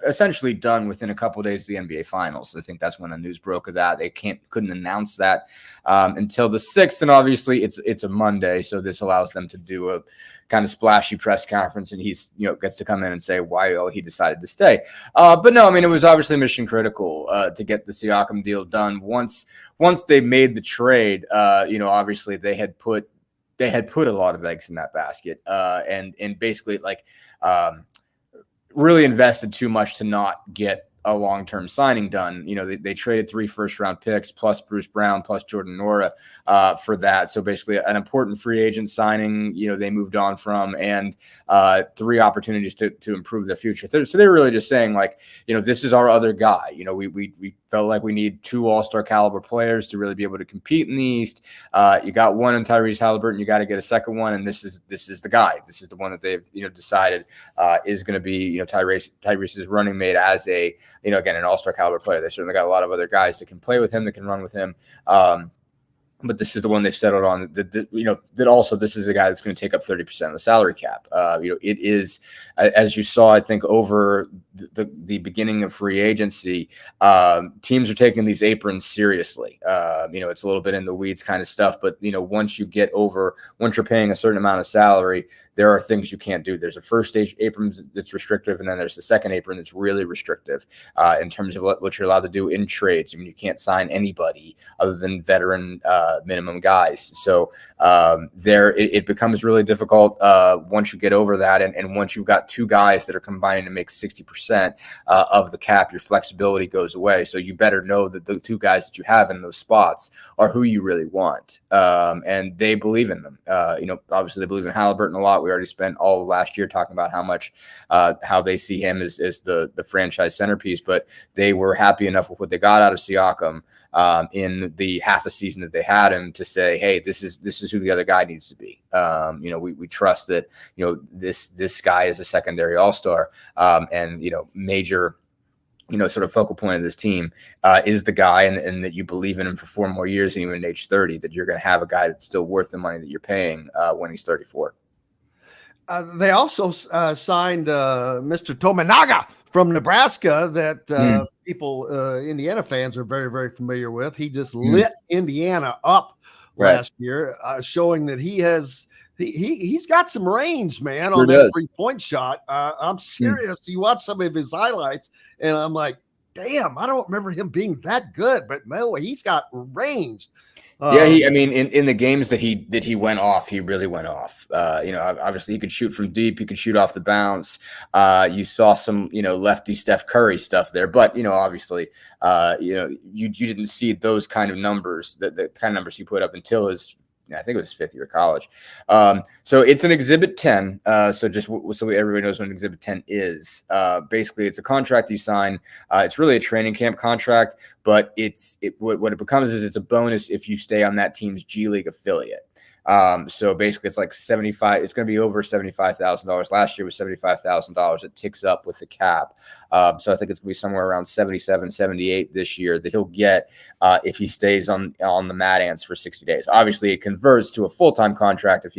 essentially done within a couple of days of the NBA Finals. I think that's when the news broke of that. They couldn't announce that until the 6th, and obviously it's a Monday, so this allows them to do a kind of splashy press conference, and he's gets to come in and say why he decided to stay. But no, I mean, it was obviously mission critical to get the Siakam deal done. Once they made the trade, obviously they had put a lot of eggs in that basket and basically really invested too much to not get a long-term signing done. They traded 3 first-round picks plus Bruce Brown plus Jordan Nora for that. So basically an important free agent signing, they moved on from, and 3 opportunities to improve their future. So they're really just saying this is our other guy. We felt like we need 2 all-star caliber players to really be able to compete in the East. You got one in Tyrese Halliburton. You got to get a second one. And this is the guy. This is the one that they've, decided is going to be, Tyrese's running mate as a, again, an all-star caliber player. They certainly got a lot of other guys that can play with him, that can run with him. But this is the one they've settled on. That also this is a guy that's going to take up 30% of the salary cap. It is, as you saw, I think over the beginning of free agency, teams are taking these aprons seriously. It's a little bit in the weeds kind of stuff, but once you're paying a certain amount of salary, there are things you can't do. There's a first stage apron that's restrictive, and then there's the second apron that's really restrictive in terms of what you're allowed to do in trades. I mean, you can't sign anybody other than veteran minimum guys. So it becomes really difficult once you get over that. And once you've got two guys that are combining to make 60% of the cap, your flexibility goes away. So you better know that the two guys that you have in those spots are who you really want. And they believe in them. Obviously they believe in Halliburton a lot. We already spent all of last year talking about how they see him as the franchise centerpiece, but they were happy enough with what they got out of Siakam in the half a season that they had him to say, hey, this is who the other guy needs to be. We trust that, this guy is a secondary all-star, and major sort of focal point of this team is the guy, and that you believe in him for 4 more years, and even at age 30, that you're going to have a guy that's still worth the money that you're paying when he's 34. They also signed Mr. Tominaga from Nebraska that Indiana fans are very, very familiar with. He just lit Indiana up last year, showing that he's got some range, man, on that 3-point shot. I'm serious. You watch some of his highlights, and I'm like, damn, I don't remember him being that good, but no, he's got range. In the games that he went off, he really went off. Obviously he could shoot from deep, he could shoot off the bounce. You saw some, lefty Steph Curry stuff there, but obviously, you didn't see those kind of numbers, the kind of numbers he put up until I think it was his 5th year of college. So it's an Exhibit 10. So just so everybody knows what an Exhibit 10 is. Basically, it's a contract you sign. It's really a training camp contract, but what it becomes is it's a bonus if you stay on that team's G League affiliate. So basically it's like 75, it's going to be over $75,000. Last year was $75,000. It ticks up with the cap. So I think it's going to be somewhere around 77, 78 this year that he'll get, if he stays on the Mad Ants for 60 days. Obviously it converts to a full-time contract if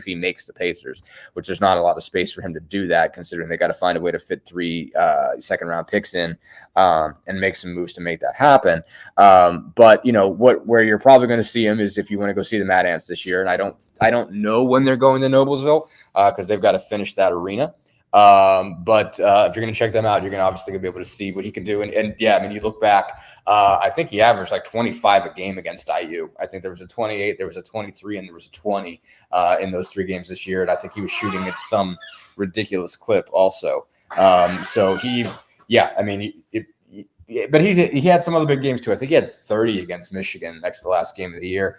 he makes the Pacers, which there's not a lot of space for him to do that, considering they got to find a way to fit 3 second-round picks in, and make some moves to make that happen. But where you're probably going to see him is if you want to go see the Mad Ants this year, and I don't know when they're going to Noblesville, because they've got to finish that arena. But if you're going to check them out, you're going to obviously be able to see what he can do. And you look back, I think he averaged like 25 a game against IU. I think there was a 28, there was a 23, and there was a 20 in those 3 games this year. And I think he was shooting at some ridiculous clip also. So but he had some other big games too. I think he had 30 against Michigan next to the last game of the year.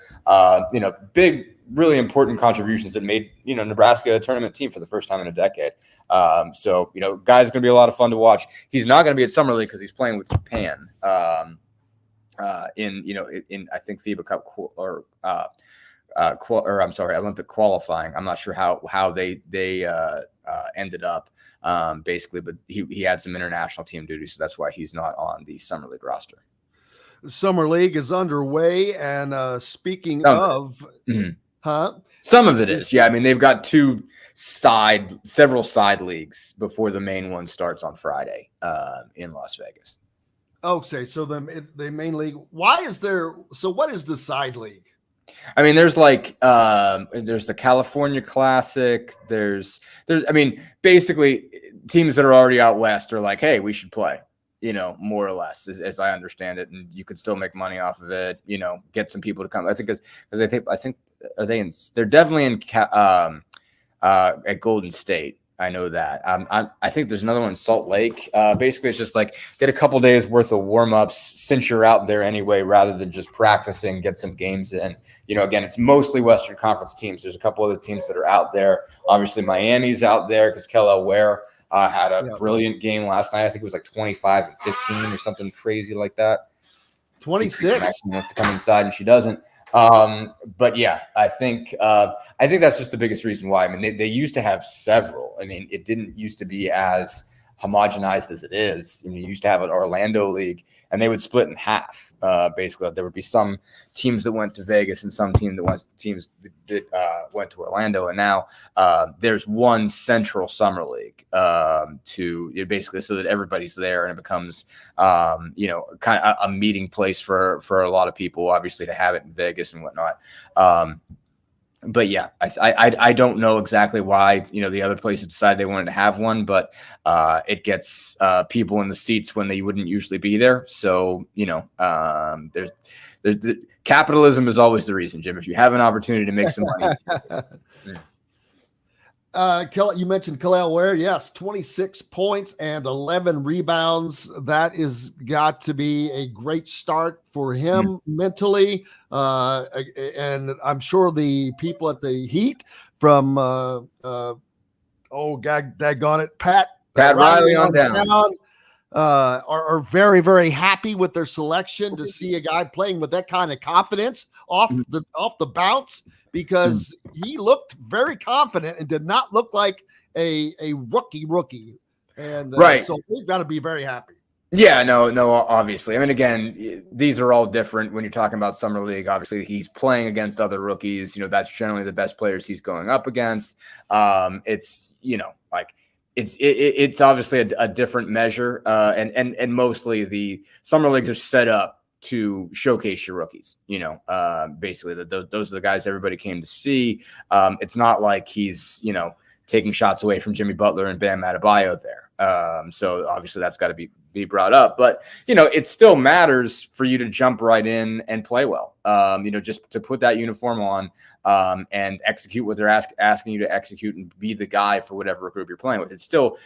Big, really important contributions that made Nebraska a tournament team for the first time in a decade. Guy's going to be a lot of fun to watch. He's not going to be at Summer League because he's playing with Japan in I think FIBA Cup Olympic qualifying. I'm not sure how they ended up. Basically, but he had some international team duty, so that's why he's not on the Summer League roster. The Summer League is underway, and speaking of, some of it is, yeah. I mean, they've got several side leagues before the main one starts on Friday in Las Vegas. Okay, so the main league. What is the side league? I mean, there's there's the California Classic. Basically teams that are already out west are like, hey, we should play, more or less, as I understand it. And you could still make money off of it, get some people to come. I think they're definitely in at Golden State. I know that. I think there's another one in Salt Lake. Basically, it's just like get a couple days worth of warm-ups since you're out there anyway, rather than just practicing, get some games in. Again, it's mostly Western Conference teams. There's a couple other teams that are out there. Obviously, Miami's out there because Kel'el Ware had a brilliant game last night. I think it was like 25 and 15 or something crazy like that. 26. She wants to come inside and she doesn't. But yeah, I think that's just the biggest reason why. I mean, they used to have several. I mean, it didn't used to be as homogenized as it is. You used to have an Orlando league, and they would split in half. Basically, there would be some teams that went to Vegas and some teams that went to Orlando, and now there's one central summer league basically so that everybody's there, and it becomes kind of a meeting place for a lot of people, obviously, to have it in Vegas and whatnot. But yeah, I don't know exactly why, the other places decided they wanted to have one, but it gets people in the seats when they wouldn't usually be there. So, there's capitalism is always the reason, Jim. If you have an opportunity to make some money. You mentioned Khalil Ware. Yes, 26 points and 11 rebounds. That is got to be a great start for him mentally. And I'm sure the people at the Heat from, daggone it, Pat Riley on down. Are very, very happy with their selection to see a guy playing with that kind of confidence off the bounce, because he looked very confident and did not look like a rookie. And so we've got to be very happy. Yeah, no, obviously. I mean, again, these are all different when you're talking about Summer League. Obviously, he's playing against other rookies. That's generally the best players he's going up against. It's obviously a different measure, and mostly the Summer Leagues are set up to showcase your rookies. Basically, those are the guys everybody came to see. It's not like he's taking shots away from Jimmy Butler and Bam Adebayo there. So obviously that's got to be brought up, but it still matters for you to jump right in and play well. Just to put that uniform on and execute what they're asking you to execute and be the guy for whatever group you're playing with. It's still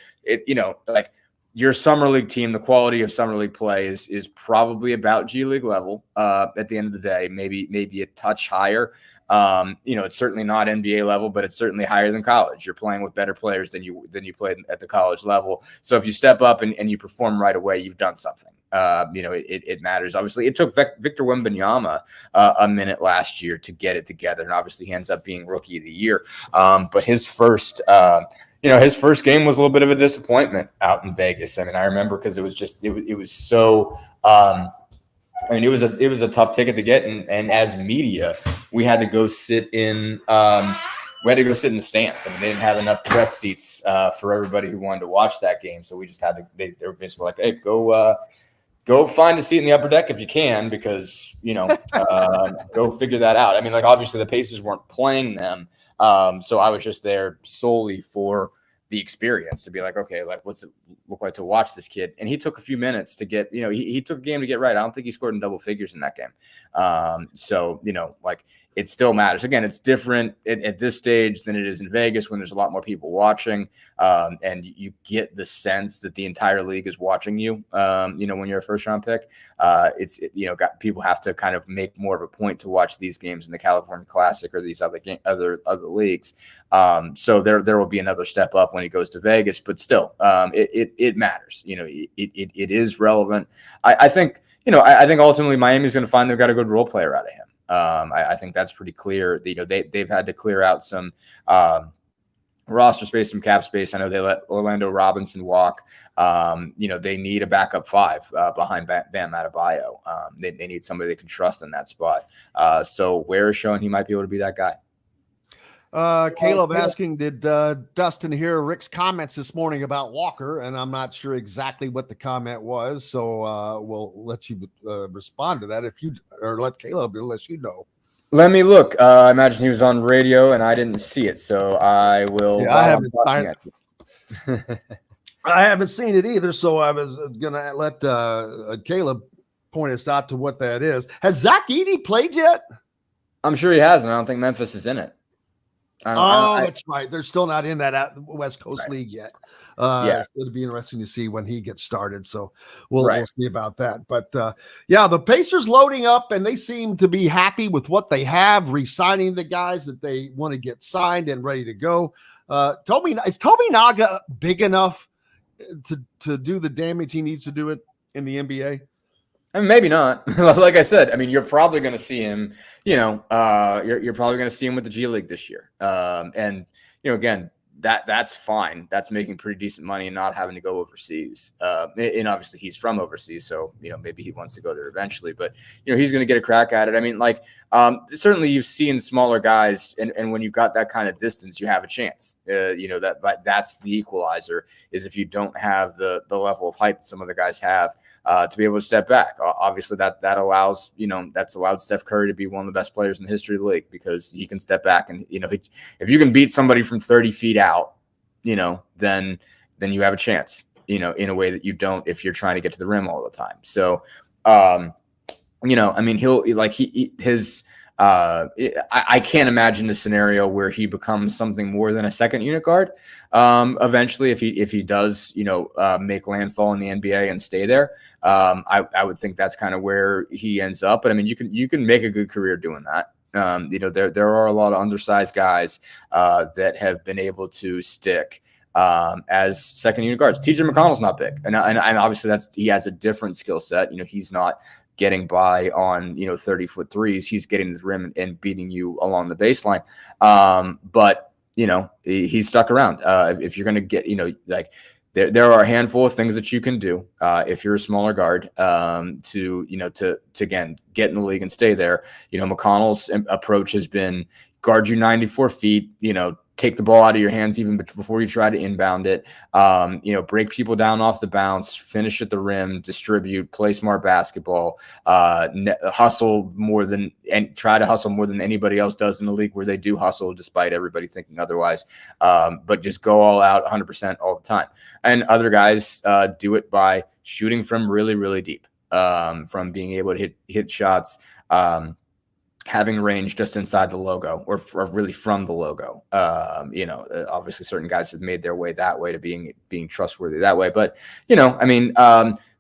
like your Summer League team, the quality of Summer League play is probably about G League level at the end of the day, maybe a touch higher. It's certainly not NBA level, but it's certainly higher than college. You're playing with better players than you played at the college level. So if you step up and you perform right away, you've done something. It matters. Obviously, it took Victor Wembanyama a minute last year to get it together, and obviously he ends up being Rookie of the Year. But his first game was a little bit of a disappointment out in Vegas. I mean, I remember because it was so. It was a tough ticket to get, and as media, we had to go sit in. We had to go sit in the stands. I mean, they didn't have enough press seats for everybody who wanted to watch that game, so we just had to. They were basically like, "Hey, go find a seat in the upper deck if you can, because go figure that out." I mean, like obviously the Pacers weren't playing them, so I was just there solely for the experience to be like, okay, like what's it look like to watch this kid? And he took a few minutes to get, he took a game to get right. I don't think he scored in double figures in that game. So, it still matters. Again, it's different at this stage than it is in Vegas when there's a lot more people watching. And you get the sense that the entire league is watching you, when you're a first round pick. People have to kind of make more of a point to watch these games in the California Classic or these other leagues. So there will be another step up when he goes to Vegas, but still, it matters. It is relevant. I think ultimately Miami's going to find they've got a good role player out of him. I think that's pretty clear. They've had to clear out some roster space, some cap space. I know they let Orlando Robinson walk. They need a backup five behind Bam Adebayo. They need somebody they can trust in that spot. So Ware is showing he might be able to be that guy. Caleb asking, did Dustin hear Rick's comments this morning about Walker? And I'm not sure exactly what the comment was, so we'll let you respond to that or let Caleb unless you know. Let me look. I imagine he was on radio and I didn't see it, so I will. Yeah, I haven't seen it either, so I was gonna let Caleb point us out to what that is. Has Zach Edey played yet? I'm sure he has, and I don't think Memphis is in it. That's right. They're still not in that West Coast League yet. Yeah. So it'll be interesting to see when he gets started. So we'll see about that. But the Pacers loading up, and they seem to be happy with what they have, re-signing the guys that they want to get signed and ready to go. Is Toby Naga big enough to do the damage he needs to do it in the NBA? I mean, maybe not. Like I said, I mean, you're probably going to see him, you're probably going to see him with the G League this year. And, again, that's fine. That's making pretty decent money and not having to go overseas. And obviously he's from overseas, so maybe he wants to go there eventually. But he's going to get a crack at it. I mean, certainly you've seen smaller guys, and when you've got that kind of distance, you have a chance. That's the equalizer, is if you don't have the level of height that some other guys have to be able to step back. Obviously, that allows that's allowed Steph Curry to be one of the best players in the history of the league, because he can step back, and if you can beat somebody from 30 feet out, then you have a chance, in a way that you don't if you're trying to get to the rim all the time. So, I can't imagine the scenario where he becomes something more than a second unit guard. Eventually, if he does, make landfall in the NBA and stay there, I would think that's kind of where he ends up. But I mean, you can make a good career doing that. There are a lot of undersized guys that have been able to stick as second unit guards. TJ McConnell's not big, and obviously he has a different skill set. He's not getting by on 30-foot threes. He's getting to the rim and beating you along the baseline. But he's stuck around. If you're going to get there are a handful of things that you can do if you're a smaller guard to again get in the league and stay there. McConnell's approach has been guard you 94 feet, take the ball out of your hands even before you try to inbound it, break people down off the bounce, finish at the rim, distribute, play smart basketball, hustle more than anybody else does in the league, where they do hustle despite everybody thinking otherwise, but just go all out 100% all the time. And other guys do it by shooting from really, really deep, from being able to hit shots, having range just inside the logo or really from the logo. Obviously certain guys have made their way that way to being trustworthy that way. But,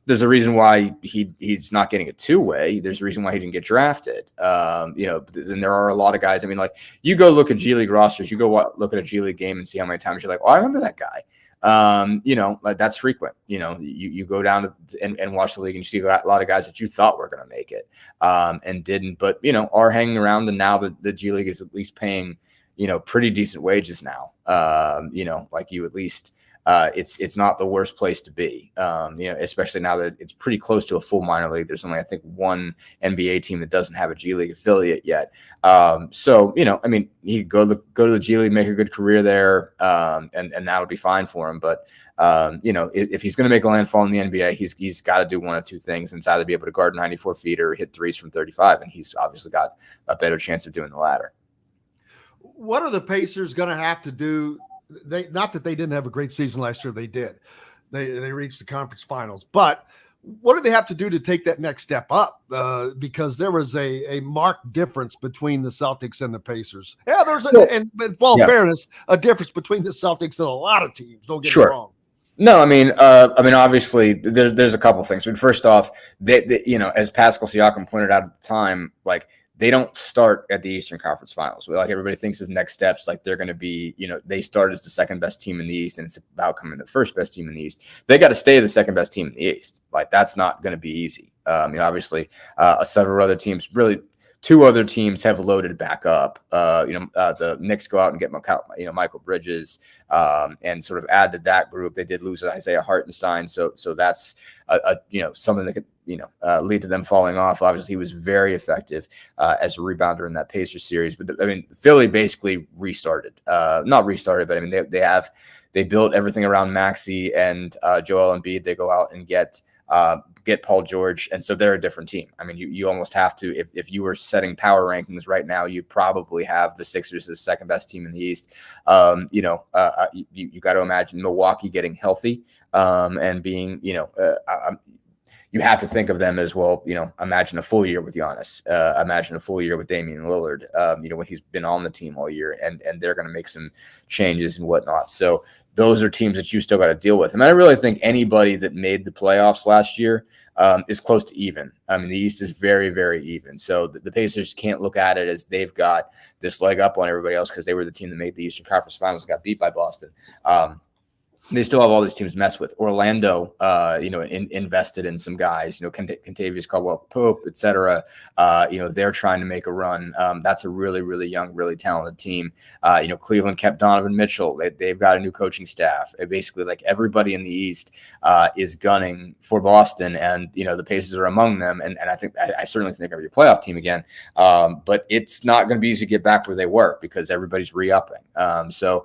there's a reason why he's not getting a two-way. There's a reason why he didn't get drafted. And there are a lot of guys. I mean, you go look at G League rosters, you go look at a G League game and see how many times you're like, oh, I remember that guy. That's frequent. You go down and watch the league and you see a lot of guys that you thought were going to make it and didn't, but, are hanging around. And now the G League is at least paying, pretty decent wages now. You at least it's not the worst place to be, especially now that it's pretty close to a full minor league. There's only, I think, one NBA team that doesn't have a G League affiliate yet. He could go to the G League, make a good career there, and that'll be fine for him. But, if he's going to make a landfall in the NBA, he's got to do one of two things. And it's either be able to guard 94 feet or hit threes from 35. And he's obviously got a better chance of doing the latter. What are the Pacers going to have to do? Not that they didn't have a great season last year. They did. They reached the conference finals. But what do they have to do to take that next step up? Because there was a marked difference between the Celtics and the Pacers. Yeah, there's in fairness, a difference between the Celtics and a lot of teams. Don't get me wrong. No, obviously there's a couple things. But first off, they as Pascal Siakam pointed out at the time, they don't start at the Eastern Conference Finals. Everybody thinks of next steps, they're going to be, they start as the second best team in the East, and it's about coming the first best team in the East. They got to stay the second best team in the East. That's not going to be easy. Obviously, several other teams, really two other teams, have loaded back up. The Knicks go out and get Michael Bridges, and sort of add to that group. They did lose Isaiah Hartenstein, so that's something that could lead to them falling off. Obviously, he was very effective as a rebounder in that Pacers series. But Philly basically restarted. Not restarted, but they built everything around Maxey and Joel Embiid. They go out and get Paul George, and so they're a different team. You almost have to, if you were setting power rankings right now, you'd probably have the Sixers as the second best team in the East. You got to imagine Milwaukee getting healthy and being, you have to think of them as well. Imagine a full year with Giannis. Imagine a full year with Damian Lillard. When he's been on the team all year, and they're going to make some changes and whatnot. So those are teams that you still got to deal with. I really think anybody that made the playoffs last year is close to even. The East is very, very even. So the Pacers can't look at it as they've got this leg up on everybody else because they were the team that made the Eastern Conference Finals and got beat by Boston. They still have all these teams to mess with. Orlando, invested in some guys, Contavious Caldwell-Pope, et cetera. They're trying to make a run. That's a really, really young, really talented team. Cleveland kept Donovan Mitchell. They've got a new coaching staff. Basically, like everybody in the East is gunning for Boston, and the Pacers are among them. And I certainly think they're going to be a playoff team again. But it's not going to be easy to get back where they were because everybody's re-upping. So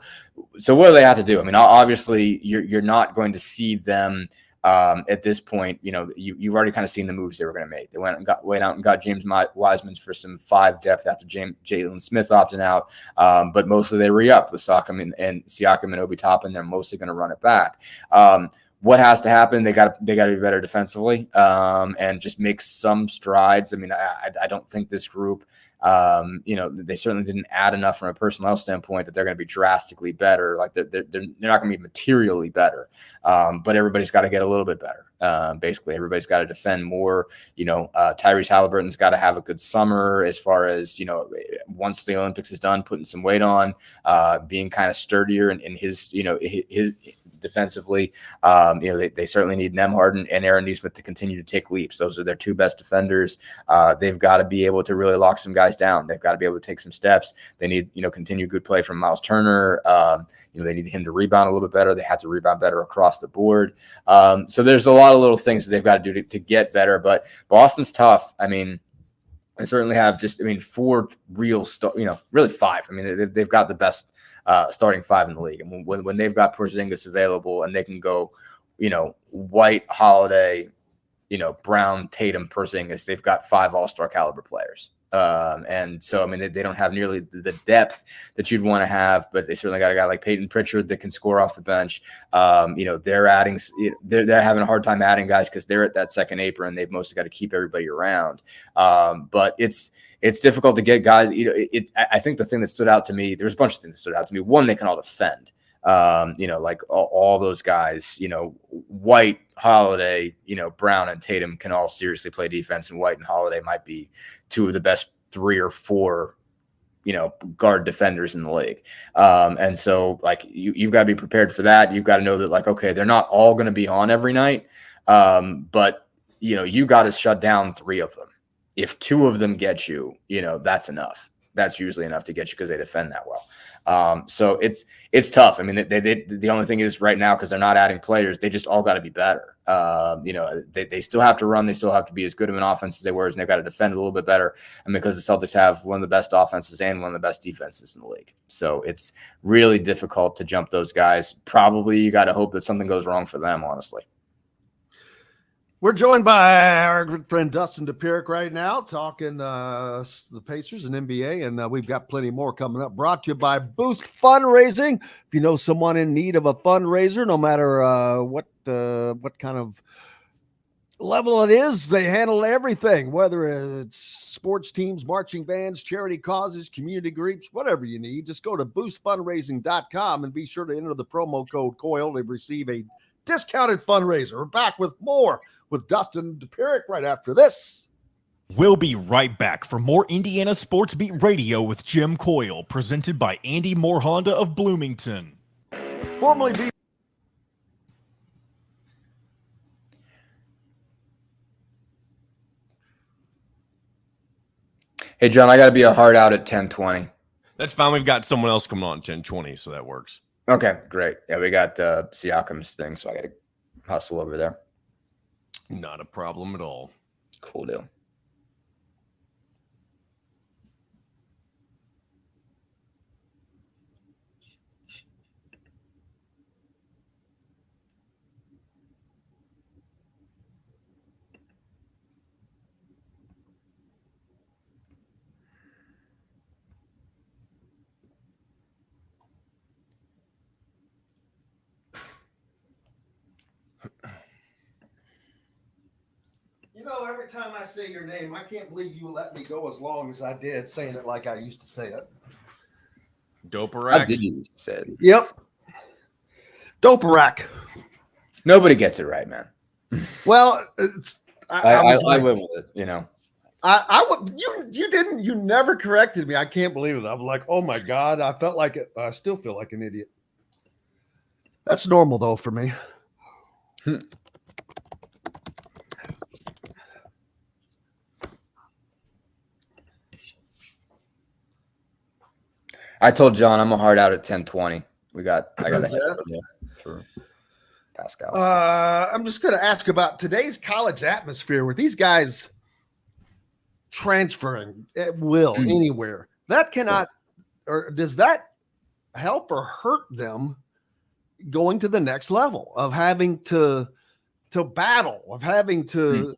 what do they have to do? I mean, obviously, you're not going to see them at this point. You've already kind of seen the moves they were going to make. They went out and got James Wiseman for some 5 depth after Jalen Smith opting out. But mostly they re-upped with Siakam and Obi Toppin. They're mostly going to run it back. What has to happen? They got to be better defensively and just make some strides. I mean, I don't think this group, they certainly didn't add enough from a personnel standpoint that they're going to be drastically better. Like they're not going to be materially better, but everybody's got to get a little bit better. Basically, everybody's got to defend more. Tyrese Halliburton's got to have a good summer as far as once the Olympics is done, putting some weight on, being kind of sturdier in his defensively. They certainly need Nembhard and Aaron Nesmith to continue to take leaps. Those are their 2 best defenders. They've got to be able to really lock some guys down. They've got to be able to take some steps. They need, continued good play from Miles Turner. They need him to rebound a little bit better. They have to rebound better across the board. So there's a lot of little things that they've got to do to get better, but Boston's tough. I mean, they certainly have 4 real, really 5. I mean, they've got the best starting 5 in the league. And when they've got Porzingis available and they can go, White, Holiday, Brown, Tatum, Porzingis, they've got 5 all-star caliber players. And so, I mean, they don't have nearly the depth that you'd want to have, but they certainly got a guy like Peyton Pritchard that can score off the bench. They're having a hard time adding guys because they're at that second apron. They've mostly got to keep everybody around. But it's difficult to get guys. I think the thing that stood out to me, there's a bunch of things that stood out to me. One, they can all defend. Like all those guys, White, Holiday, Brown and Tatum can all seriously play defense, and White and Holiday might be 2 of the best 3 or 4, guard defenders in the league. And so like you've got to be prepared for that. You've got to know that like, okay, they're not all going to be on every night. But you got to shut down 3 of them. If 2 of them get you, that's enough. That's usually enough to get you because they defend that well. So it's tough. I mean, the only thing is right now, because they're not adding players, they just all got to be better. They still have to run. They still have to be as good of an offense as they were, and they've got to defend a little bit better. And because the Celtics have one of the best offenses and one of the best defenses in the league. So it's really difficult to jump those guys. Probably you got to hope that something goes wrong for them, honestly. We're joined by our good friend Dustin Dopirak right now, talking the Pacers and NBA, and we've got plenty more coming up. Brought to you by Boost Fundraising. If you know someone in need of a fundraiser, no matter what kind of level it is, they handle everything, whether it's sports teams, marching bands, charity causes, community groups, whatever you need. Just go to boostfundraising.com and be sure to enter the promo code COIL to receive a discounted fundraiser. We're back with more with Dustin Dopirak right after this. We'll be right back for more Indiana Sports Beat Radio with Jim Coyle, presented by Andy Moore Honda of Bloomington. Formerly be Hey, John, I got to be a hard out at 10:20. That's fine. We've got someone else coming on at 10:20, so that works. Okay, great. Yeah, we got Siakam's thing, so I got to hustle over there. Not a problem at all. Cool deal. Every time I say your name, I can't believe you let me go as long as I did, saying it like I used to say it. Dopirak? How did you used to say it? Yep. Dopirak. Nobody gets it right, man. Well, I went with it, You never corrected me. I can't believe it. I'm like, oh my God. I felt like it. I still feel like an idiot. That's normal, though, for me. I told John I'm a hard out at 10:20. I got for Pascal. I'm just going to ask about today's college atmosphere with these guys transferring at will anywhere. That cannot, or does that help or hurt them going to the next level of having to battle, of having to,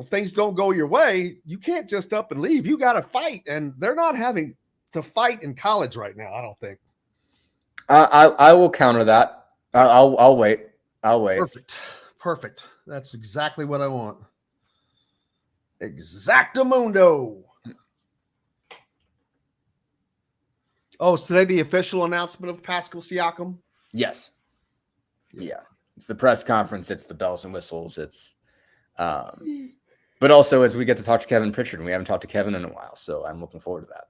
things don't go your way. You can't just up and leave. You got to fight, and they're not having to fight in college right now, I don't think. I will counter that. I'll wait. Perfect. That's exactly what I want. Exactamundo. Oh, is today the official announcement of Pascal Siakam? Yes. Yeah. It's the press conference. It's the bells and whistles. It's, but also as we get to talk to Kevin Pritchard, and we haven't talked to Kevin in a while, so I'm looking forward to that.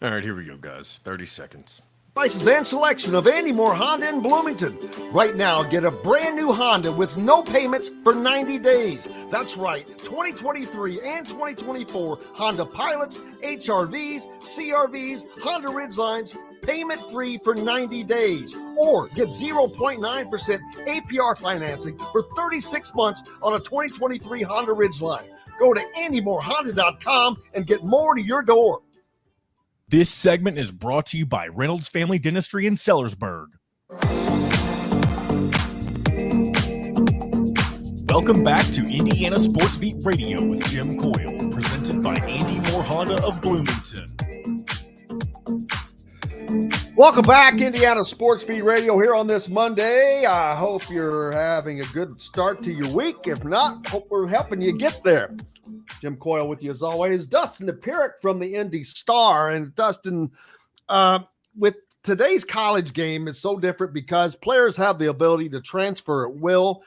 All right, here we go, guys. 30 seconds. Prices and selection of Andy Moore Honda in Bloomington. Right now, get a brand new Honda with no payments for 90 days. That's right, 2023 and 2024 Honda Pilots, HRVs, CRVs, Honda Ridgelines, payment-free for 90 days. Or get 0.9% APR financing for 36 months on a 2023 Honda Ridgeline. Go to AndyMooreHonda.com and get more to your door. This segment is brought to you by Reynolds Family Dentistry in Sellersburg. Welcome back to Indiana Sports Beat Radio with Jim Coyle, presented by Andy Moore Honda of Bloomington. Welcome back, Indiana Sports Beat Radio here on this Monday. I hope you're having a good start to your week. If not, hope we're helping you get there. Jim Coyle with you as always. Dustin Dopirak from the Indy Star. And Dustin, with today's college game, it's so different because players have the ability to transfer at will.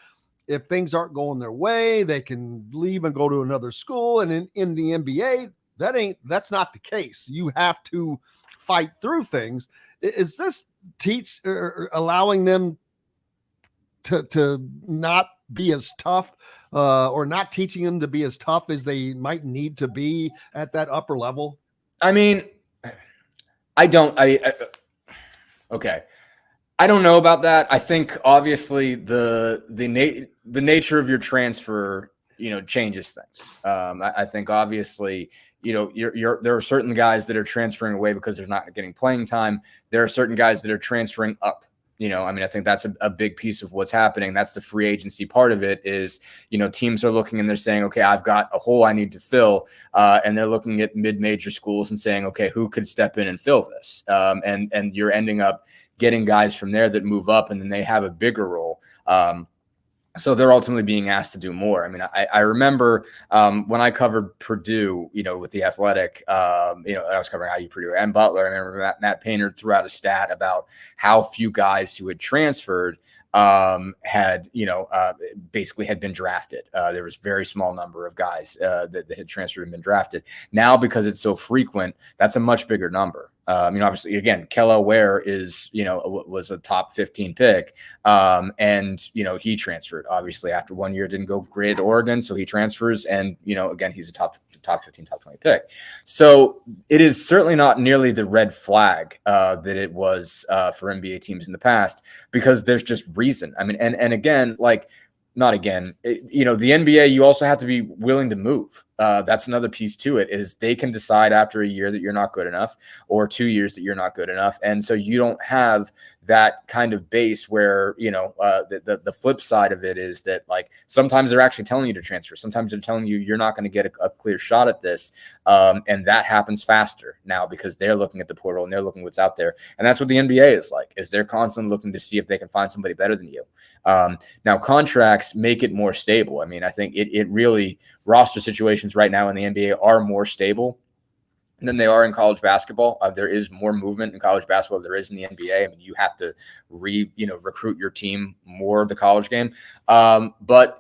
If things aren't going their way, they can leave and go to another school. And in the NBA, that's not the case. You have to fight through things. Is this allowing them to not be as tough, or not teaching them to be as tough as they might need to be at that upper level? I mean, okay. I don't know about that. I think obviously the nature of your transfer, changes things. I think obviously, there are certain guys that are transferring away because they're not getting playing time. There are certain guys that are transferring up. I think that's a big piece of what's happening. That's the free agency part of it is, teams are looking and they're saying, okay, I've got a hole I need to fill. And they're looking at mid-major schools and saying, okay, who could step in and fill this? And you're ending up getting guys from there that move up and then they have a bigger role. So they're ultimately being asked to do more. I remember when I covered Purdue, with the Athletic, I was covering IU, Purdue, and Butler. I remember Matt Painter threw out a stat about how few guys who had transferred had been drafted. There was a very small number of guys that had transferred and been drafted. Now, because it's so frequent, that's a much bigger number. Obviously, again, Kello Ware was a top 15 pick. And he transferred, obviously, after 1 year, didn't go great at Oregon. So he transfers. And, again, he's a top 15, top 20 pick. So it is certainly not nearly the red flag that it was for NBA teams in the past, because there's just reason. And again, not again, the NBA, you also have to be willing to move. That's another piece to it, is they can decide after a year that you're not good enough, or 2 years that you're not good enough. And so you don't have that kind of base where, the flip side of it is that, sometimes they're actually telling you to transfer. Sometimes they're telling you you're not going to get a clear shot at this. And that happens faster now because they're looking at the portal and they're looking what's out there. And that's what the NBA is like, is they're constantly looking to see if they can find somebody better than you. Now contracts make it more stable. I think it really, roster situations right now in the NBA are more stable. than they are in college basketball. There is more movement in college basketball than there is in the NBA. I mean, you have to recruit your team more the college game. But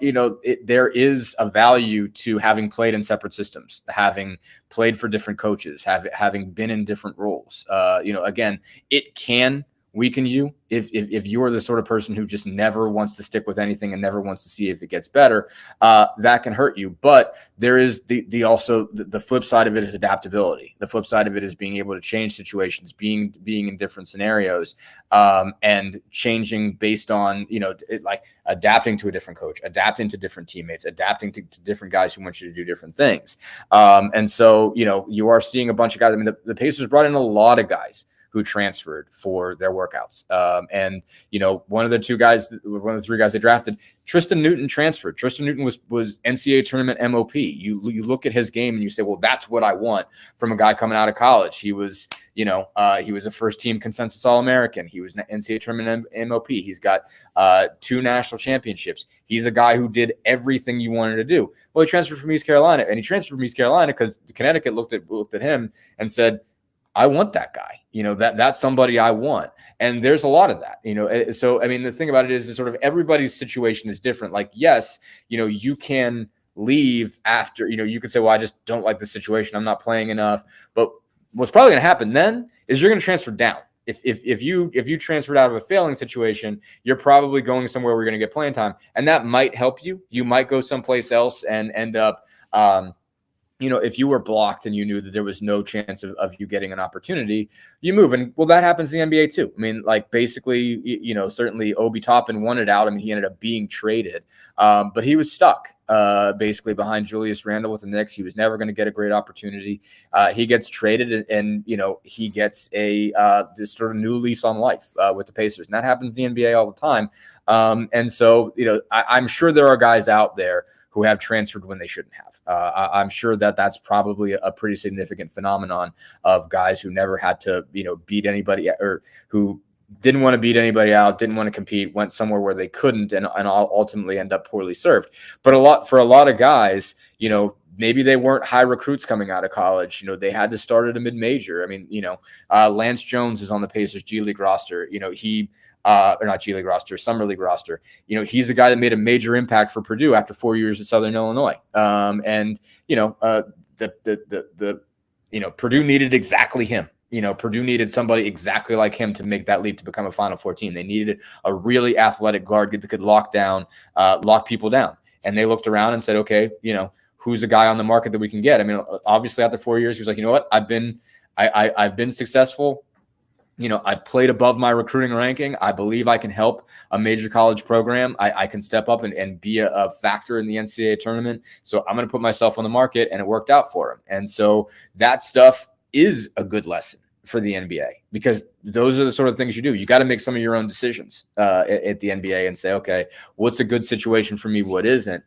there is a value to having played in separate systems, having played for different coaches, having been in different roles. Again, it can weaken you if you are the sort of person who just never wants to stick with anything and never wants to see if it gets better. That can hurt you. But there is the flip side of it is adaptability. The flip side of it is being able to change situations, being in different scenarios, and changing based on like adapting to a different coach, adapting to different teammates, adapting to different guys who want you to do different things. And so you are seeing a bunch of guys. I mean, the Pacers brought in a lot of guys who transferred for their workouts. And one of the three guys they drafted, Tristan Newton, transferred. Tristan Newton was NCAA tournament MOP. You look at his game and you say, well, that's what I want from a guy coming out of college. He was, he was a first team consensus All-American. He was an NCAA tournament MOP. He's got 2 national championships. He's a guy who did everything you wanted to do. Well, he transferred from East Carolina, and he transferred from East Carolina because Connecticut looked at him and said, I want that guy. That's somebody I want. And there's a lot of that, so, I mean, the thing about it is sort of everybody's situation is different. Like, yes, you can leave after, you could say, well, I just don't like the situation. I'm not playing enough. But what's probably going to happen then is you're going to transfer down. If you transferred out of a failing situation, you're probably going somewhere where you're going to get playing time. And that might help you. You might go someplace else and end up, if you were blocked and you knew that there was no chance of you getting an opportunity, you move. And well, that happens in the NBA too. I mean, like basically, certainly Obi Toppin wanted out. I mean, he ended up being traded, but he was stuck basically behind Julius Randle with the Knicks. He was never going to get a great opportunity. He gets traded and he gets this sort of new lease on life with the Pacers. And that happens in the NBA all the time. And so, I'm sure there are guys out there who have transferred when they shouldn't have. I'm sure that's probably a pretty significant phenomenon of guys who never had to, beat anybody, or who didn't want to beat anybody out, didn't want to compete, went somewhere where they couldn't, and ultimately end up poorly served. But for a lot of guys, maybe they weren't high recruits coming out of college. They had to start at a mid-major. I mean, Lance Jones is on the Pacers G League roster. Or not G League roster, Summer League roster. He's a guy that made a major impact for Purdue after 4 years at Southern Illinois. Purdue needed exactly him. Purdue needed somebody exactly like him to make that leap to become a Final Four team. They needed a really athletic guard that could lock people down. And they looked around and said, okay, who's a guy on the market that we can get? I mean, obviously after 4 years, he was like, you know what? I've been successful. I've played above my recruiting ranking. I believe I can help a major college program. I can step up and be a factor in the NCAA tournament. So I'm going to put myself on the market, and it worked out for him. And so that stuff is a good lesson for the NBA, because those are the sort of things you do. You got to make some of your own decisions at the NBA and say, okay, what's a good situation for me? What isn't?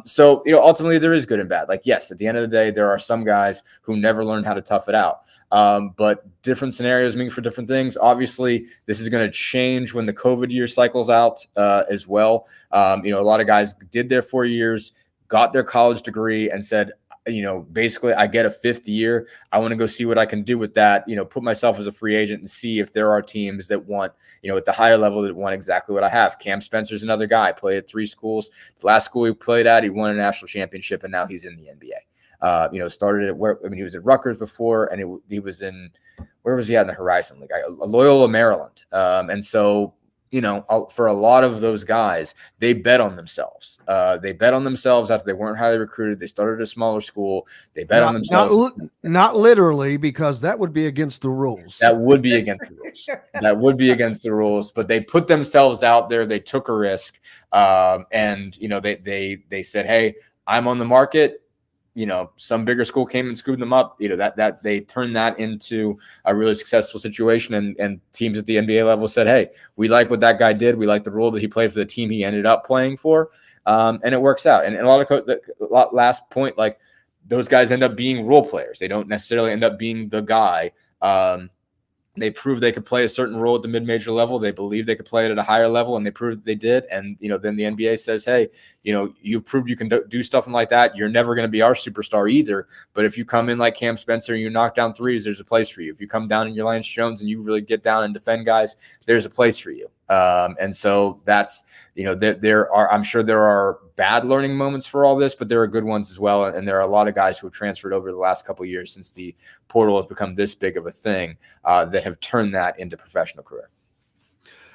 So, ultimately there is good and bad. Like, yes, at the end of the day, there are some guys who never learned how to tough it out. But different scenarios mean for different things. Obviously, this is going to change when the COVID year cycles out as well. A lot of guys did their 4 years, got their college degree, and said, basically I get a 5th year. I want to go see what I can do with that, put myself as a free agent and see if there are teams that want, at the higher level that want exactly what I have. Cam Spencer's another guy, played at 3 schools. The last school he played at, he won a national championship, and now he's in the NBA. Started at he was at Rutgers before, and he was in, where was he at in the Horizon League? Loyola, Maryland. And so, for a lot of those guys, they bet on themselves. They bet on themselves after they weren't highly recruited. They started at a smaller school. They bet on themselves. Not literally, because that would be against the rules. That would be against the rules. That would be against the rules. But they put themselves out there. They took a risk. And they said, hey, I'm on the market. Some bigger school came and scooped them up. That they turned that into a really successful situation, and teams at the NBA level said, hey, we like what that guy did. We like the role that he played for the team he ended up playing for. And it works out. And last point, like, those guys end up being role players. They don't necessarily end up being the guy, They proved they could play a certain role at the mid-major level. They believed they could play it at a higher level, and they proved they did. And, then the NBA says, hey, you've proved you can do something like that. You're never going to be our superstar either. But if you come in like Cam Spencer and you knock down threes, there's a place for you. If you come down in your Lance Jones and you really get down and defend guys, there's a place for you. And so that's, I'm sure there are bad learning moments for all this, but there are good ones as well. And there are a lot of guys who have transferred over the last couple of years since the portal has become this big of a thing that have turned that into professional career.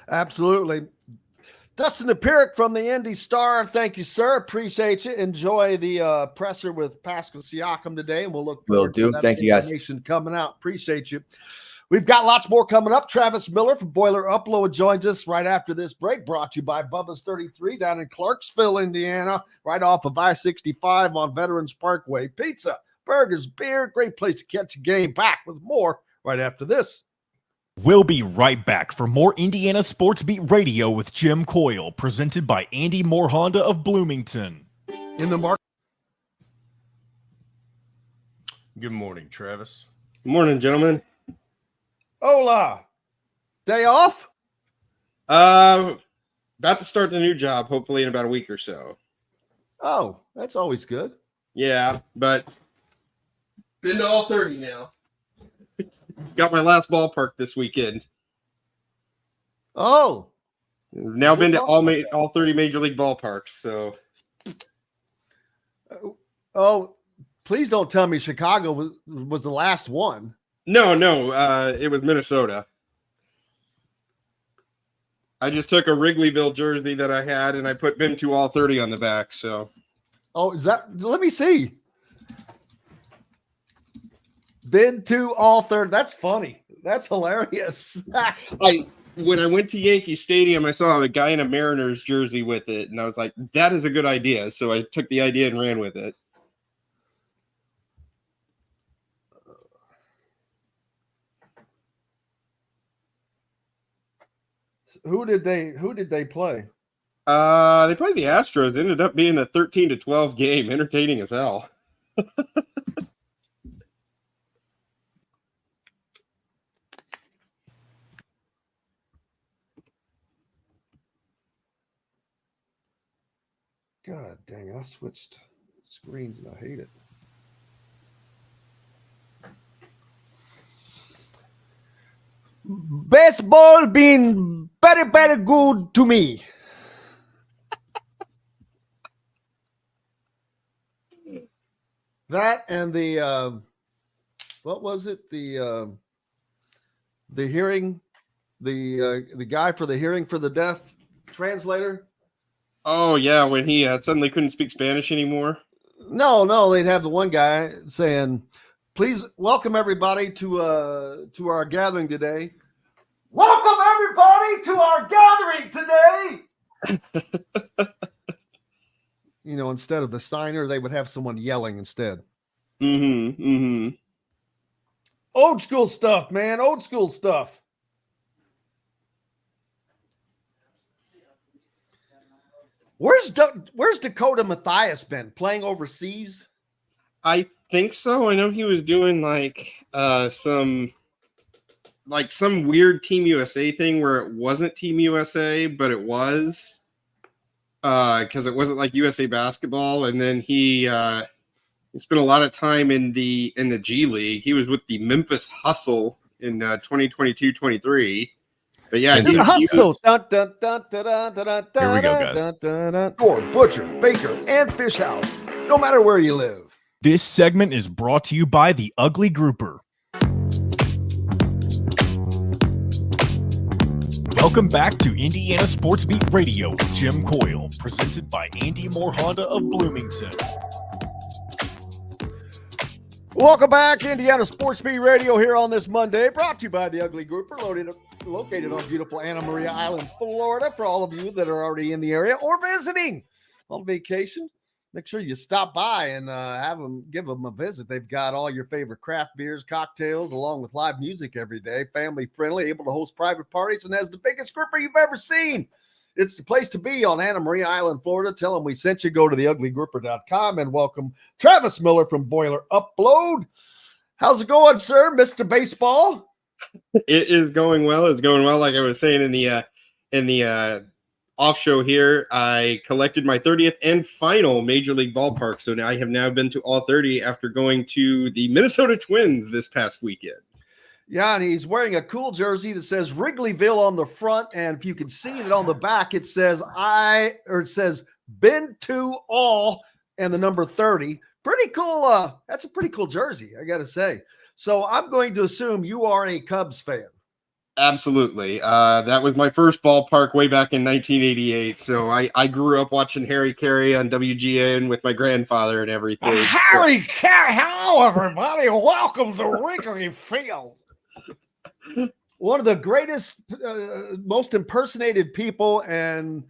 Absolutely. Dustin Dopirak from the Indy Star. Thank you, sir. Appreciate you. Enjoy the presser with Pascal Siakam today, and we'll look forward to that. Thank you, guys. Information coming out. Appreciate you. We've got lots more coming up. Travis Miller from Boiler Upload joins us right after this break, brought to you by Bubba's 33 down in Clarksville, Indiana, right off of I-65 on Veterans Parkway. Pizza, burgers, beer, great place to catch a game. Back with more right after this. We'll be right back for more Indiana Sports Beat Radio with Jim Coyle, presented by Andy Moore Honda of Bloomington. In the market. Good morning, Travis. Good morning, gentlemen. Hola. Day off? About to start the new job, hopefully in about a week or so. Oh, that's always good. Yeah, but been to all 30 now. Got my last ballpark this weekend. Oh. Now been to all 30 major league ballparks, so. Oh, please don't tell me Chicago was the last one. No, it was Minnesota. I just took a Wrigleyville jersey that I had, and I put been to all 30 on the back, so. Oh, is that? Let me see. Been to all 30. That's funny. That's hilarious. When I went to Yankee Stadium, I saw a guy in a Mariners jersey with it, and I was like, that is a good idea. So I took the idea and ran with it. Who did they play? They played the Astros. It ended up being a 13-12 game, entertaining as hell. God dang it, I switched screens and I hate it. Baseball been very, very good to me. That and the what was it? The hearing, the guy for the hearing for the deaf translator. Oh yeah, when he suddenly couldn't speak Spanish anymore. No, they'd have the one guy saying, "Please welcome everybody to our gathering today." Welcome everybody to our gathering today. Instead of the signer, they would have someone yelling instead. Old school stuff, man. Old school stuff. Where's Dakota Mathias been? Playing overseas? I think so. I know he was doing some weird Team USA thing where it wasn't Team USA, but it was because it wasn't like USA basketball. And then he spent a lot of time in the G League. He was with the Memphis Hustle in 2022-23. But yeah, it's a hustle. Here we go, guys. Ford, butcher, baker, and fish house. No matter where you live. This segment is brought to you by the Ugly Grouper. Welcome back to Indiana Sports Beat Radio with Jim Coyle, presented by Andy Moore Honda of Bloomington. Welcome back, Indiana Sports Beat Radio here on this Monday, brought to you by the Ugly Grouper, located on beautiful Anna Maria Island, Florida. For all of you that are already in the area or visiting on vacation, make sure you stop by and give them a visit. They've got all your favorite craft beers, cocktails, along with live music every day. Family friendly, able to host private parties, and has the biggest grouper you've ever seen. It's the place to be on Anna Maria Island, Florida. Tell them we sent you. Go to theuglygrouper.com and welcome Travis Miller from Boiler Upload. How's it going, sir, Mr. Baseball? It is going well. It's going well. Like I was saying in the off show here, I collected my 30th and final Major League ballpark. So now I have now been to all 30 after going to the Minnesota Twins this past weekend. Yeah, and he's wearing a cool jersey that says Wrigleyville on the front, and if you can see it on the back, it says been to all and the number 30. Pretty cool. That's a pretty cool jersey, I got to say. So I'm going to assume you are a Cubs fan. Absolutely. That was my first ballpark way back in 1988. So I grew up watching Harry Carey on WGN with my grandfather and everything. Harry Carey, hello everybody. Welcome to Wrigley Field. One of the greatest, most impersonated people, and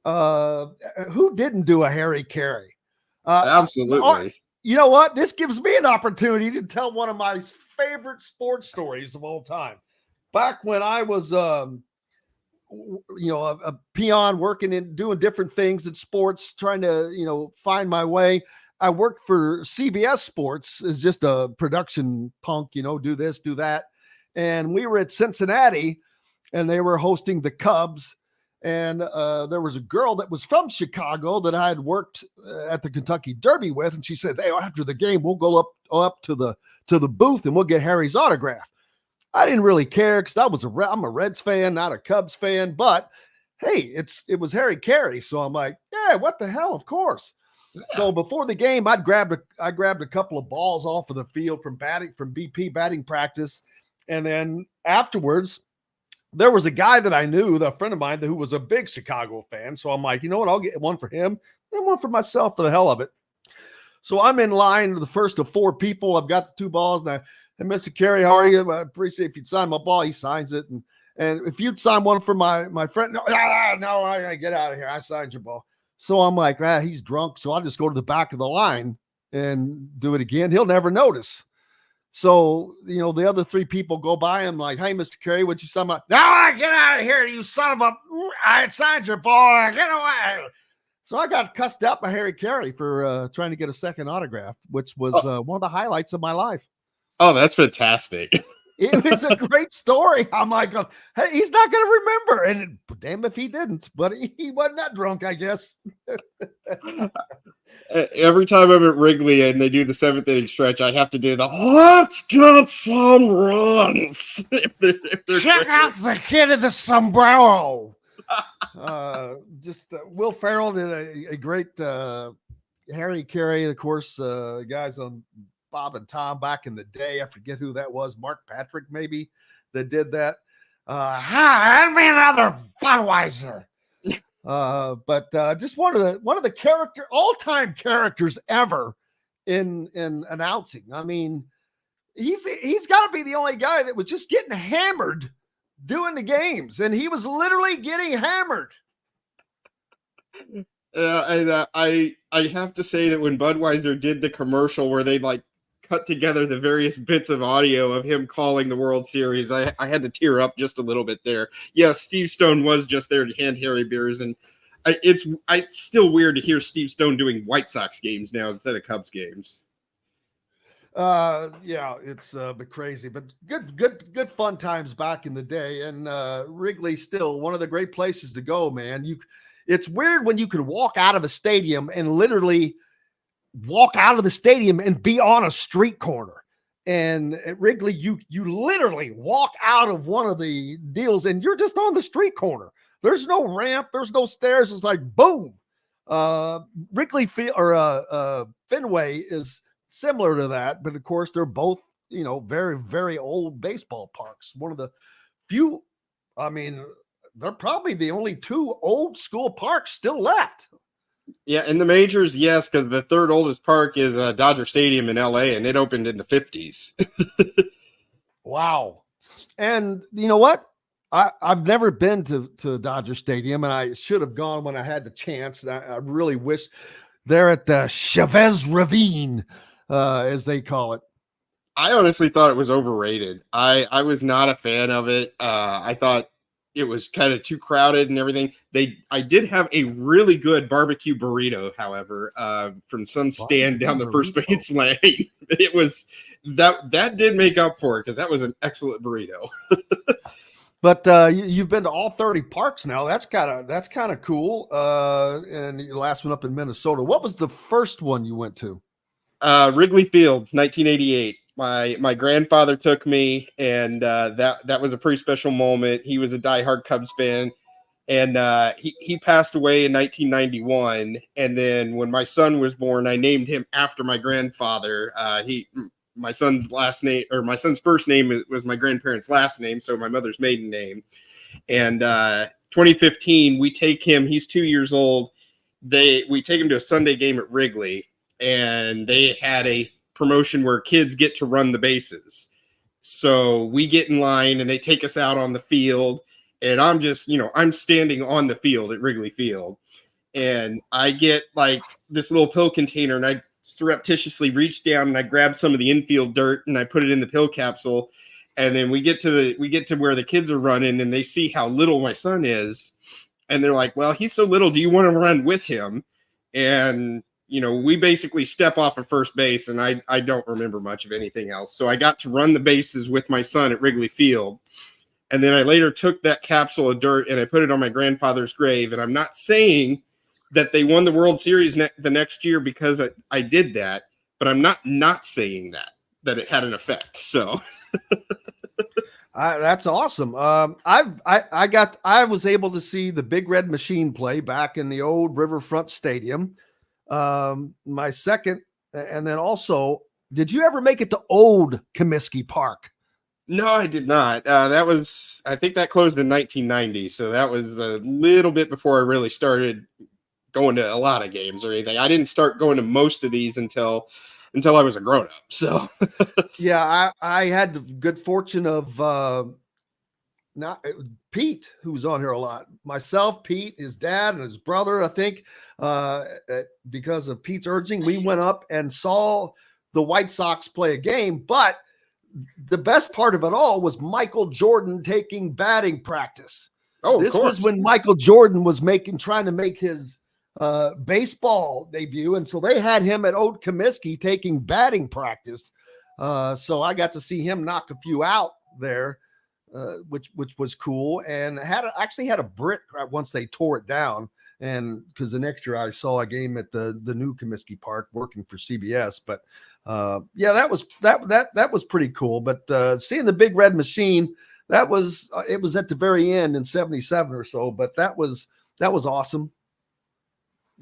who didn't do a Harry Carey? Absolutely. You know what? This gives me an opportunity to tell one of my favorite sports stories of all time. Back when I was, a peon working and doing different things in sports, trying to, find my way. I worked for CBS Sports as just a production punk, do this, do that. And we were at Cincinnati, and they were hosting the Cubs. And there was a girl that was from Chicago that I had worked at the Kentucky Derby with, and she said, "Hey, after the game, we'll go up to the booth and we'll get Harry's autograph." I didn't really care because I'm a Reds fan, not a Cubs fan. But hey, it was Harry Carey, so I'm like, yeah, what the hell? Of course. Yeah. So before the game, I grabbed a couple of balls off of the field from BP batting practice, and then afterwards, there was a guy that I knew, a friend of mine, who was a big Chicago fan. So I'm like, you know what? I'll get one for him and one for myself for the hell of it. So I'm in line, the first of 4 people. I've got the 2 balls. And Mr. Carey, how are you? I appreciate if you'd sign my ball. He signs it. And if you'd sign one for my friend, no, I get out of here. I signed your ball. So I'm like, he's drunk. So I'll just go to the back of the line and do it again. He'll never notice. So, the other 3 people go by. I'm like, "Hey, Mr. Carey, what'd you sign my?" "No, get out of here, you son of a, I signed your ball. Get away." So I got cussed out by Harry Carey for trying to get a second autograph, which was one of the highlights of my life. Oh, that's fantastic. It was a great story. I'm like, hey, he's not going to remember. And damn if he didn't, but he wasn't that drunk, I guess. Every time I'm at Wrigley and they do the 7th inning stretch, I have to do the "let's get some runs." Check out the kid in the sombrero. Will Ferrell did a great Harry Carey, of course, guys on Bob and Tom back in the day. I forget who that was. Mark Patrick, maybe, that did that. That'd be another Budweiser. But just one of the all-time characters ever in announcing. I mean, he's got to be the only guy that was just getting hammered doing the games, and he was literally getting hammered. And I have to say that when Budweiser did the commercial where they cut together the various bits of audio of him calling the World Series, I had to tear up just a little bit there. Yeah, Steve Stone was just there to hand Harry beers, and it's still weird to hear Steve Stone doing White Sox games now instead of Cubs games. Yeah, it's but crazy, but good fun times back in the day, and Wrigley's still one of the great places to go, man. It's weird when you can walk out of a stadium and literally walk out of the stadium and be on a street corner. And at Wrigley, you literally walk out of one of the deals and you're just on the street corner. There's no ramp, there's no stairs. It's like boom. Wrigley Field or Fenway is similar to that, but of course they're both very, very old baseball parks. One of the few. I mean, they're probably the only 2 old school parks still left. Yeah, in the majors, yes, because the 3rd oldest park is Dodger Stadium in LA, and it opened in the 50s. Wow. And you know what? I've never been to Dodger Stadium, and I should have gone when I had the chance. I really wish they're at the Chavez Ravine, as they call it. I honestly thought it was overrated. I was not a fan of it. I thought it was kind of too crowded and everything. I did have a really good barbecue burrito, however, from some stand down the first base lane. It was that did make up for it because that was an excellent burrito. But you've been to all 30 parks now. That's kind of cool. And your last one up in Minnesota. What was the first one you went to? Wrigley Field, 1988. My grandfather took me, and that was a pretty special moment. He was a diehard Cubs fan, and he passed away in 1991. And then when my son was born, I named him after my grandfather. My son's first name was my grandparents' last name, so my mother's maiden name. And 2015, we take him. He's 2 years old. We take him to a Sunday game at Wrigley, and they had a promotion where kids get to run the bases. So we get in line, and they take us out on the field, and I'm just, I'm standing on the field at Wrigley Field, and I get like this little pill container, and I surreptitiously reach down and I grab some of the infield dirt and I put it in the pill capsule. And then we get to where the kids are running, and they see how little my son is, and they're like, well, he's so little, do you want to run with him? And we basically step off of first base, and I don't remember much of anything else. So I got to run the bases with my son at Wrigley Field. And then I later took that capsule of dirt and I put it on my grandfather's grave. And I'm not saying that they won the World Series the next year because I did that, but I'm not saying that it had an effect. So that's awesome. I was able to see the Big Red Machine play back in the old Riverfront Stadium. My second, and then also, did you ever make it to old Comiskey Park? No, I did not. I think that closed in 1990. So that was a little bit before I really started going to a lot of games or anything. I didn't start going to most of these until I was a grown up. So yeah, I had the good fortune of Pete, who's on here a lot. Myself, Pete, his dad, and his brother. I think because of Pete's urging, we went up and saw the White Sox play a game. But the best part of it all was Michael Jordan taking batting practice. Oh, this was when Michael Jordan was trying to make his baseball debut, and so they had him at Old Comiskey taking batting practice. So I got to see him knock a few out there, which was cool, and actually had a brick once they tore it down. And because the next year I saw a game at the new Comiskey Park working for CBS, but yeah, that was pretty cool. But seeing the Big Red Machine, it was at the very end in '77 or so, but that was awesome.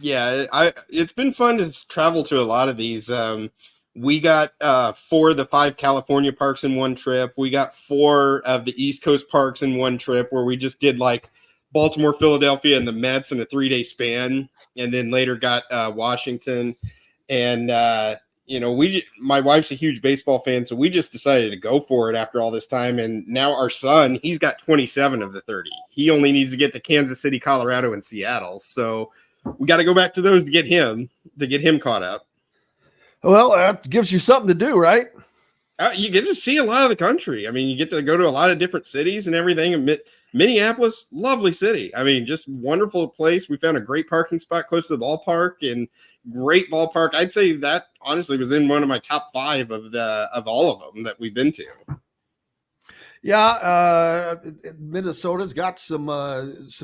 Yeah, it's been fun to travel to a lot of these. We got 4 of the 5 California parks in one trip. We got 4 of the East Coast parks in one trip, where we just did like Baltimore, Philadelphia, and the Mets in a 3-day span, and then later got Washington. And my wife's a huge baseball fan, so we just decided to go for it after all this time. And now our son, he's got 27 of the 30. He only needs to get to Kansas City, Colorado, and Seattle. So we got to go back to those to get him caught up. Well, that gives you something to do, right? You get to see a lot of the country. I mean, you get to go to a lot of different cities and everything. And Minneapolis, lovely city. I mean, just wonderful place. We found a great parking spot close to the ballpark, and great ballpark. I'd say that honestly was in one of my top 5 of all of them that we've been to. Yeah, Minnesota's got some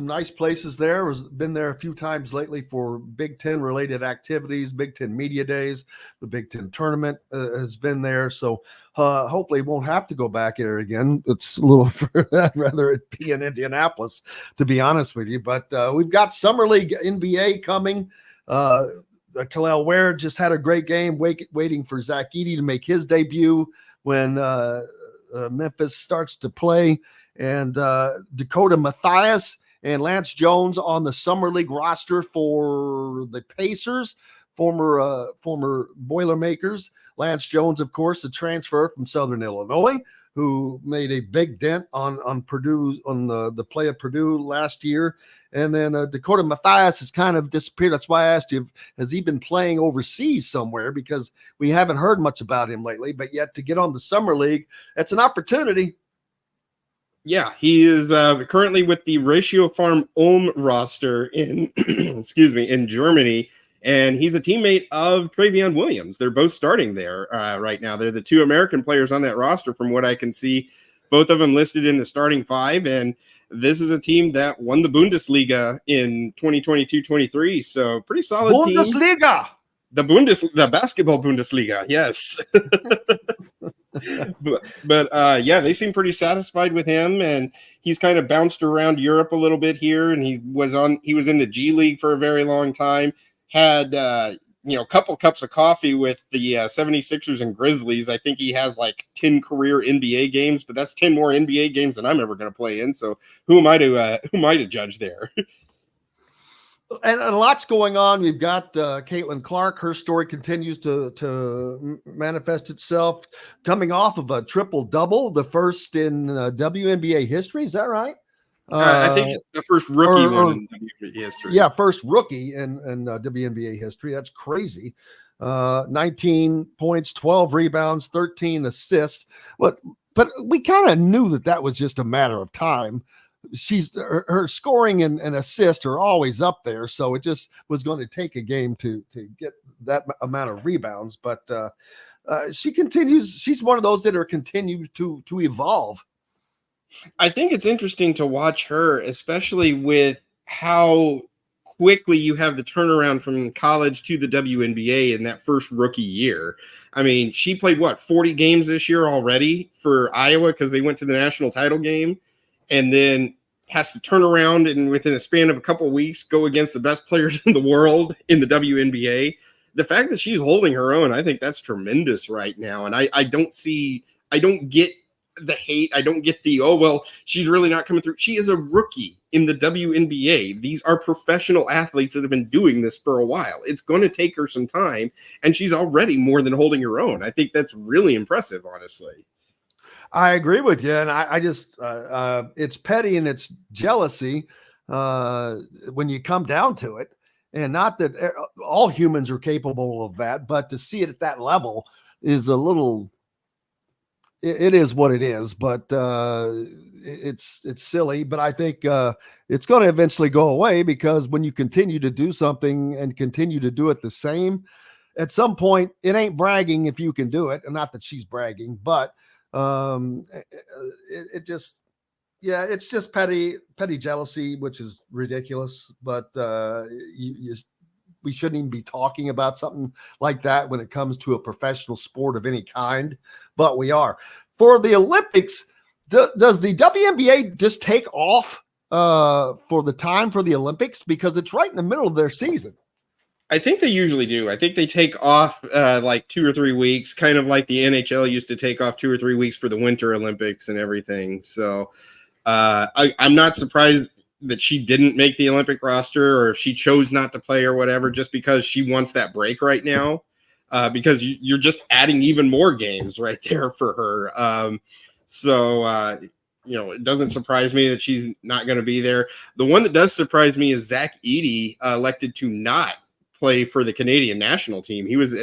nice places there. Been there a few times lately for Big Ten related activities, Big Ten Media Days, the Big Ten Tournament has been there. So hopefully won't have to go back there again. It's a little I'd rather it be in Indianapolis, to be honest with you. But we've got Summer League NBA coming. Kalel Ware just had a great game, waiting for Zach Edey to make his debut when Memphis starts to play, and Dakota Mathias and Lance Jones on the Summer League roster for the Pacers, former Boilermakers. Lance Jones, of course, a transfer from Southern Illinois, who made a big dent on Purdue, on the play of Purdue last year. And then Dakota Mathias has kind of disappeared. That's why I asked you, has he been playing overseas somewhere? Because we haven't heard much about him lately. But yet to get on the Summer League, that's an opportunity. Yeah, he is currently with the Ratio Farm Ulm roster in in Germany, and he's a teammate of Travion Williams. They're both starting there right now. They're the two American players on that roster, from what I can see. Both of them listed in the starting five, and this is a team that won the Bundesliga in 2022-23. So pretty solid Bundesliga. team. The basketball Bundesliga, yes. but yeah, they seem pretty satisfied with him, and he's kind of bounced around Europe a little bit here, and he was in the G League for a very long time, had a couple cups of coffee with the 76ers and Grizzlies. I think he has like 10 career NBA games, but that's 10 more NBA games than I'm ever going to play in, so who am I to judge there? And a lot's going on. We've got Caitlin Clark. Her story continues to manifest itself, coming off of a triple-double, the first in WNBA history. Is that right? I think it's the first rookie one in WNBA history. Yeah, first rookie in WNBA history. That's crazy. 19 points, 12 rebounds, 13 assists. But we kind of knew that was just a matter of time. Her scoring and assist are always up there, so it just was going to take a game to get that amount of rebounds. But she continues. She's one of those that continues to evolve. I think it's interesting to watch her, especially with how quickly you have the turnaround from college to the WNBA in that first rookie year. I mean, she played 40 games this year already for Iowa because they went to the national title game, and then has to turn around and within a span of a couple of weeks go against the best players in the world in the WNBA. The fact that she's holding her own, I think that's tremendous right now. And I don't get the hate. I don't get the, she's really not coming through. She is a rookie in the WNBA. These are professional athletes that have been doing this for a while. It's going to take her some time, and she's already more than holding her own. I think that's really impressive, honestly. I agree with you, and I just it's petty and it's jealousy when you come down to it, and not that all humans are capable of that, but to see it at that level is a little. It is what it is, but it's silly. But I think it's going to eventually go away, because when you continue to do something and continue to do it the same, at some point it ain't bragging if you can do it, and not that she's bragging, but. It's just petty jealousy, which is ridiculous, but we shouldn't even be talking about something like that when it comes to a professional sport of any kind, but we are. For the Olympics, does the WNBA just take off for the time for the Olympics, because it's right in the middle of their season? I think they usually do. I think they take off like 2 or 3 weeks, kind of like the NHL used to take off 2 or 3 weeks for the Winter Olympics and everything. So I'm not surprised that she didn't make the Olympic roster, or if she chose not to play or whatever, just because she wants that break right now, because you're just adding even more games right there for her. It doesn't surprise me that she's not going to be there. The one that does surprise me is Zach Edey elected to not play for the Canadian national team. He was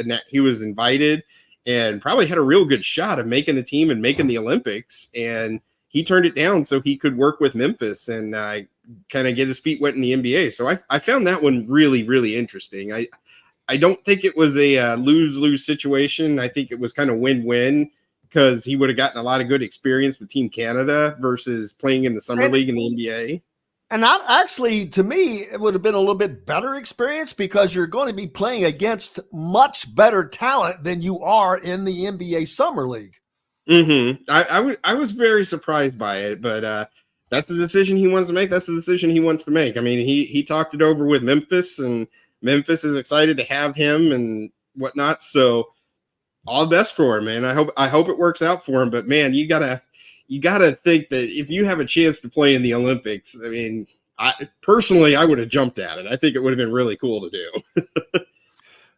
invited and probably had a real good shot of making the team and making the Olympics, and he turned it down so he could work with Memphis and kind of get his feet wet in the NBA. So I found that one really, really interesting. I don't think it was a lose-lose situation. I think it was kind of win-win, because he would have gotten a lot of good experience with Team Canada versus playing in the Summer League in the NBA. And actually, to me, it would have been a little bit better experience, because you're going to be playing against much better talent than you are in the NBA Summer League. Mm-hmm. I was very surprised by it, but that's the decision he wants to make. That's the decision he wants to make. I mean, he talked it over with Memphis, and Memphis is excited to have him and whatnot. So all the best for him, man. I hope it works out for him. But man, you gotta think that if you have a chance to play in the Olympics, I mean, I would have jumped at it. I think it would have been really cool to do.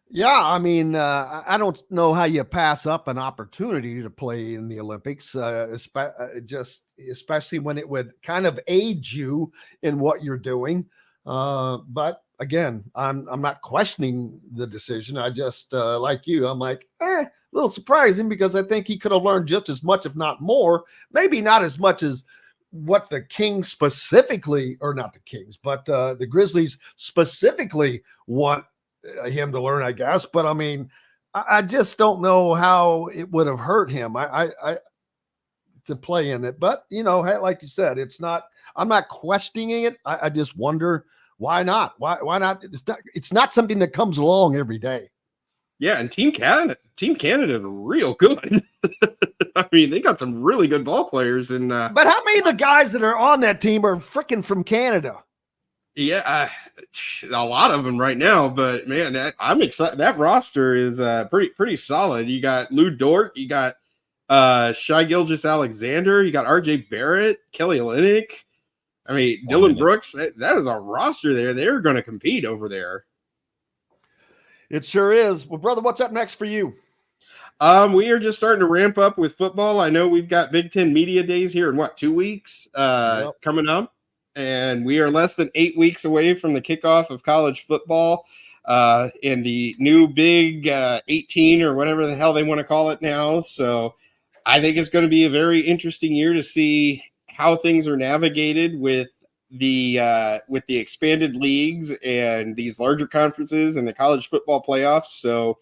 Yeah, I mean, I don't know how you pass up an opportunity to play in the Olympics, especially when it would kind of aid you in what you're doing. But again, I'm not questioning the decision. I just, like you, I'm like, a little surprising, because I think he could have learned just as much, if not more. Maybe not as much as what the Kings specifically, or not the Kings, but the Grizzlies specifically want him to learn, I guess. But I mean, I just don't know how it would have hurt him. I to play in it, but like you said, I'm not questioning it. I just wonder why not? Why not? It's not something that comes along every day. Yeah, and Team Canada is real good. I mean, they got some really good ball players. And but how many of the guys that are on that team are freaking from Canada? Yeah, a lot of them right now. But man, I'm excited. That roster is pretty solid. You got Lou Dort, you got Shai Gilgeous-Alexander, you got RJ Barrett, Kelly Olynyk. I mean, Dylan Brooks. That is a roster there. They're going to compete over there. It sure is. Well, brother, what's up next for you? We are just starting to ramp up with football. I know we've got Big Ten Media Days here in 2 weeks coming up, and we are less than 8 weeks away from the kickoff of college football and the new Big 18 or whatever the hell they want to call it now. So I think it's going to be a very interesting year to see how things are navigated with the expanded leagues and these larger conferences and the college football playoffs. So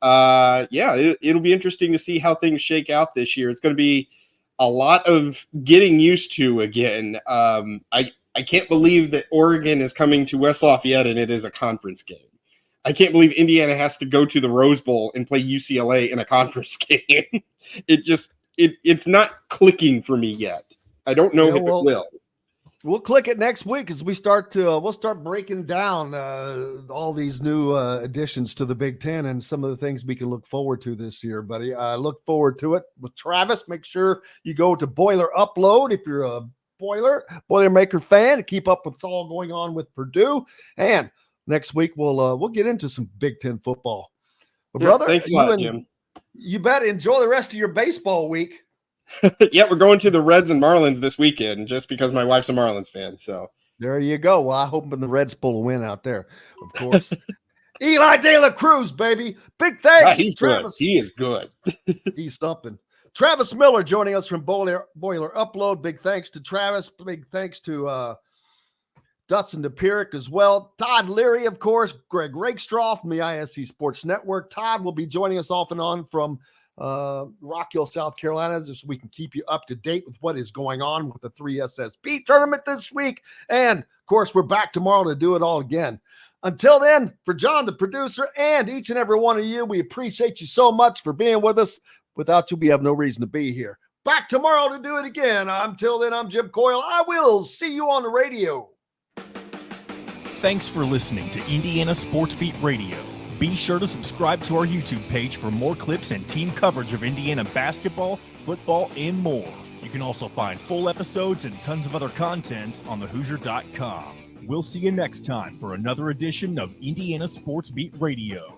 it'll be interesting to see how things shake out this year. It's going to be a lot of getting used to again. I can't believe that Oregon is coming to West Lafayette and it is a conference game. I can't believe Indiana has to go to the Rose Bowl and play UCLA in a conference game. It's not clicking for me yet. I don't know if it will. We'll click it next week as we start to we'll start breaking down all these new additions to the Big Ten and some of the things we can look forward to this year, buddy. I look forward to it with Travis. Make sure you go to Boiler Upload if you're a Boilermaker fan to keep up with what's all going on with Purdue. And next week we'll get into some Big Ten football. But brother, thanks a lot, Jim. You better enjoy the rest of your baseball week. Yeah, we're going to the Reds and Marlins this weekend just because my wife's a Marlins fan. So there you go. Well, I hope the Reds pull a win out there, of course. Eli De La Cruz, baby. Big thanks. He's Travis. Good. He is good. He's something. Travis Miller joining us from Boiler Upload. Big thanks to Travis. Big thanks to Dustin Dopirak as well. Todd Leary, of course. Greg Rakestraw from the ISB Sports Network. Todd will be joining us off and on from Rock Hill, South Carolina, just so we can keep you up to date with what is going on with the 3 SSB tournament this week. And, of course, we're back tomorrow to do it all again. Until then, for John, the producer, and each and every one of you, we appreciate you so much for being with us. Without you, we have no reason to be here. Back tomorrow to do it again. Until then, I'm Jim Coyle. I will see you on the radio. Thanks for listening to Indiana Sports Beat Radio. Be sure to subscribe to our YouTube page for more clips and team coverage of Indiana basketball, football, and more. You can also find full episodes and tons of other content on thehoosier.com. We'll see you next time for another edition of Indiana Sports Beat Radio.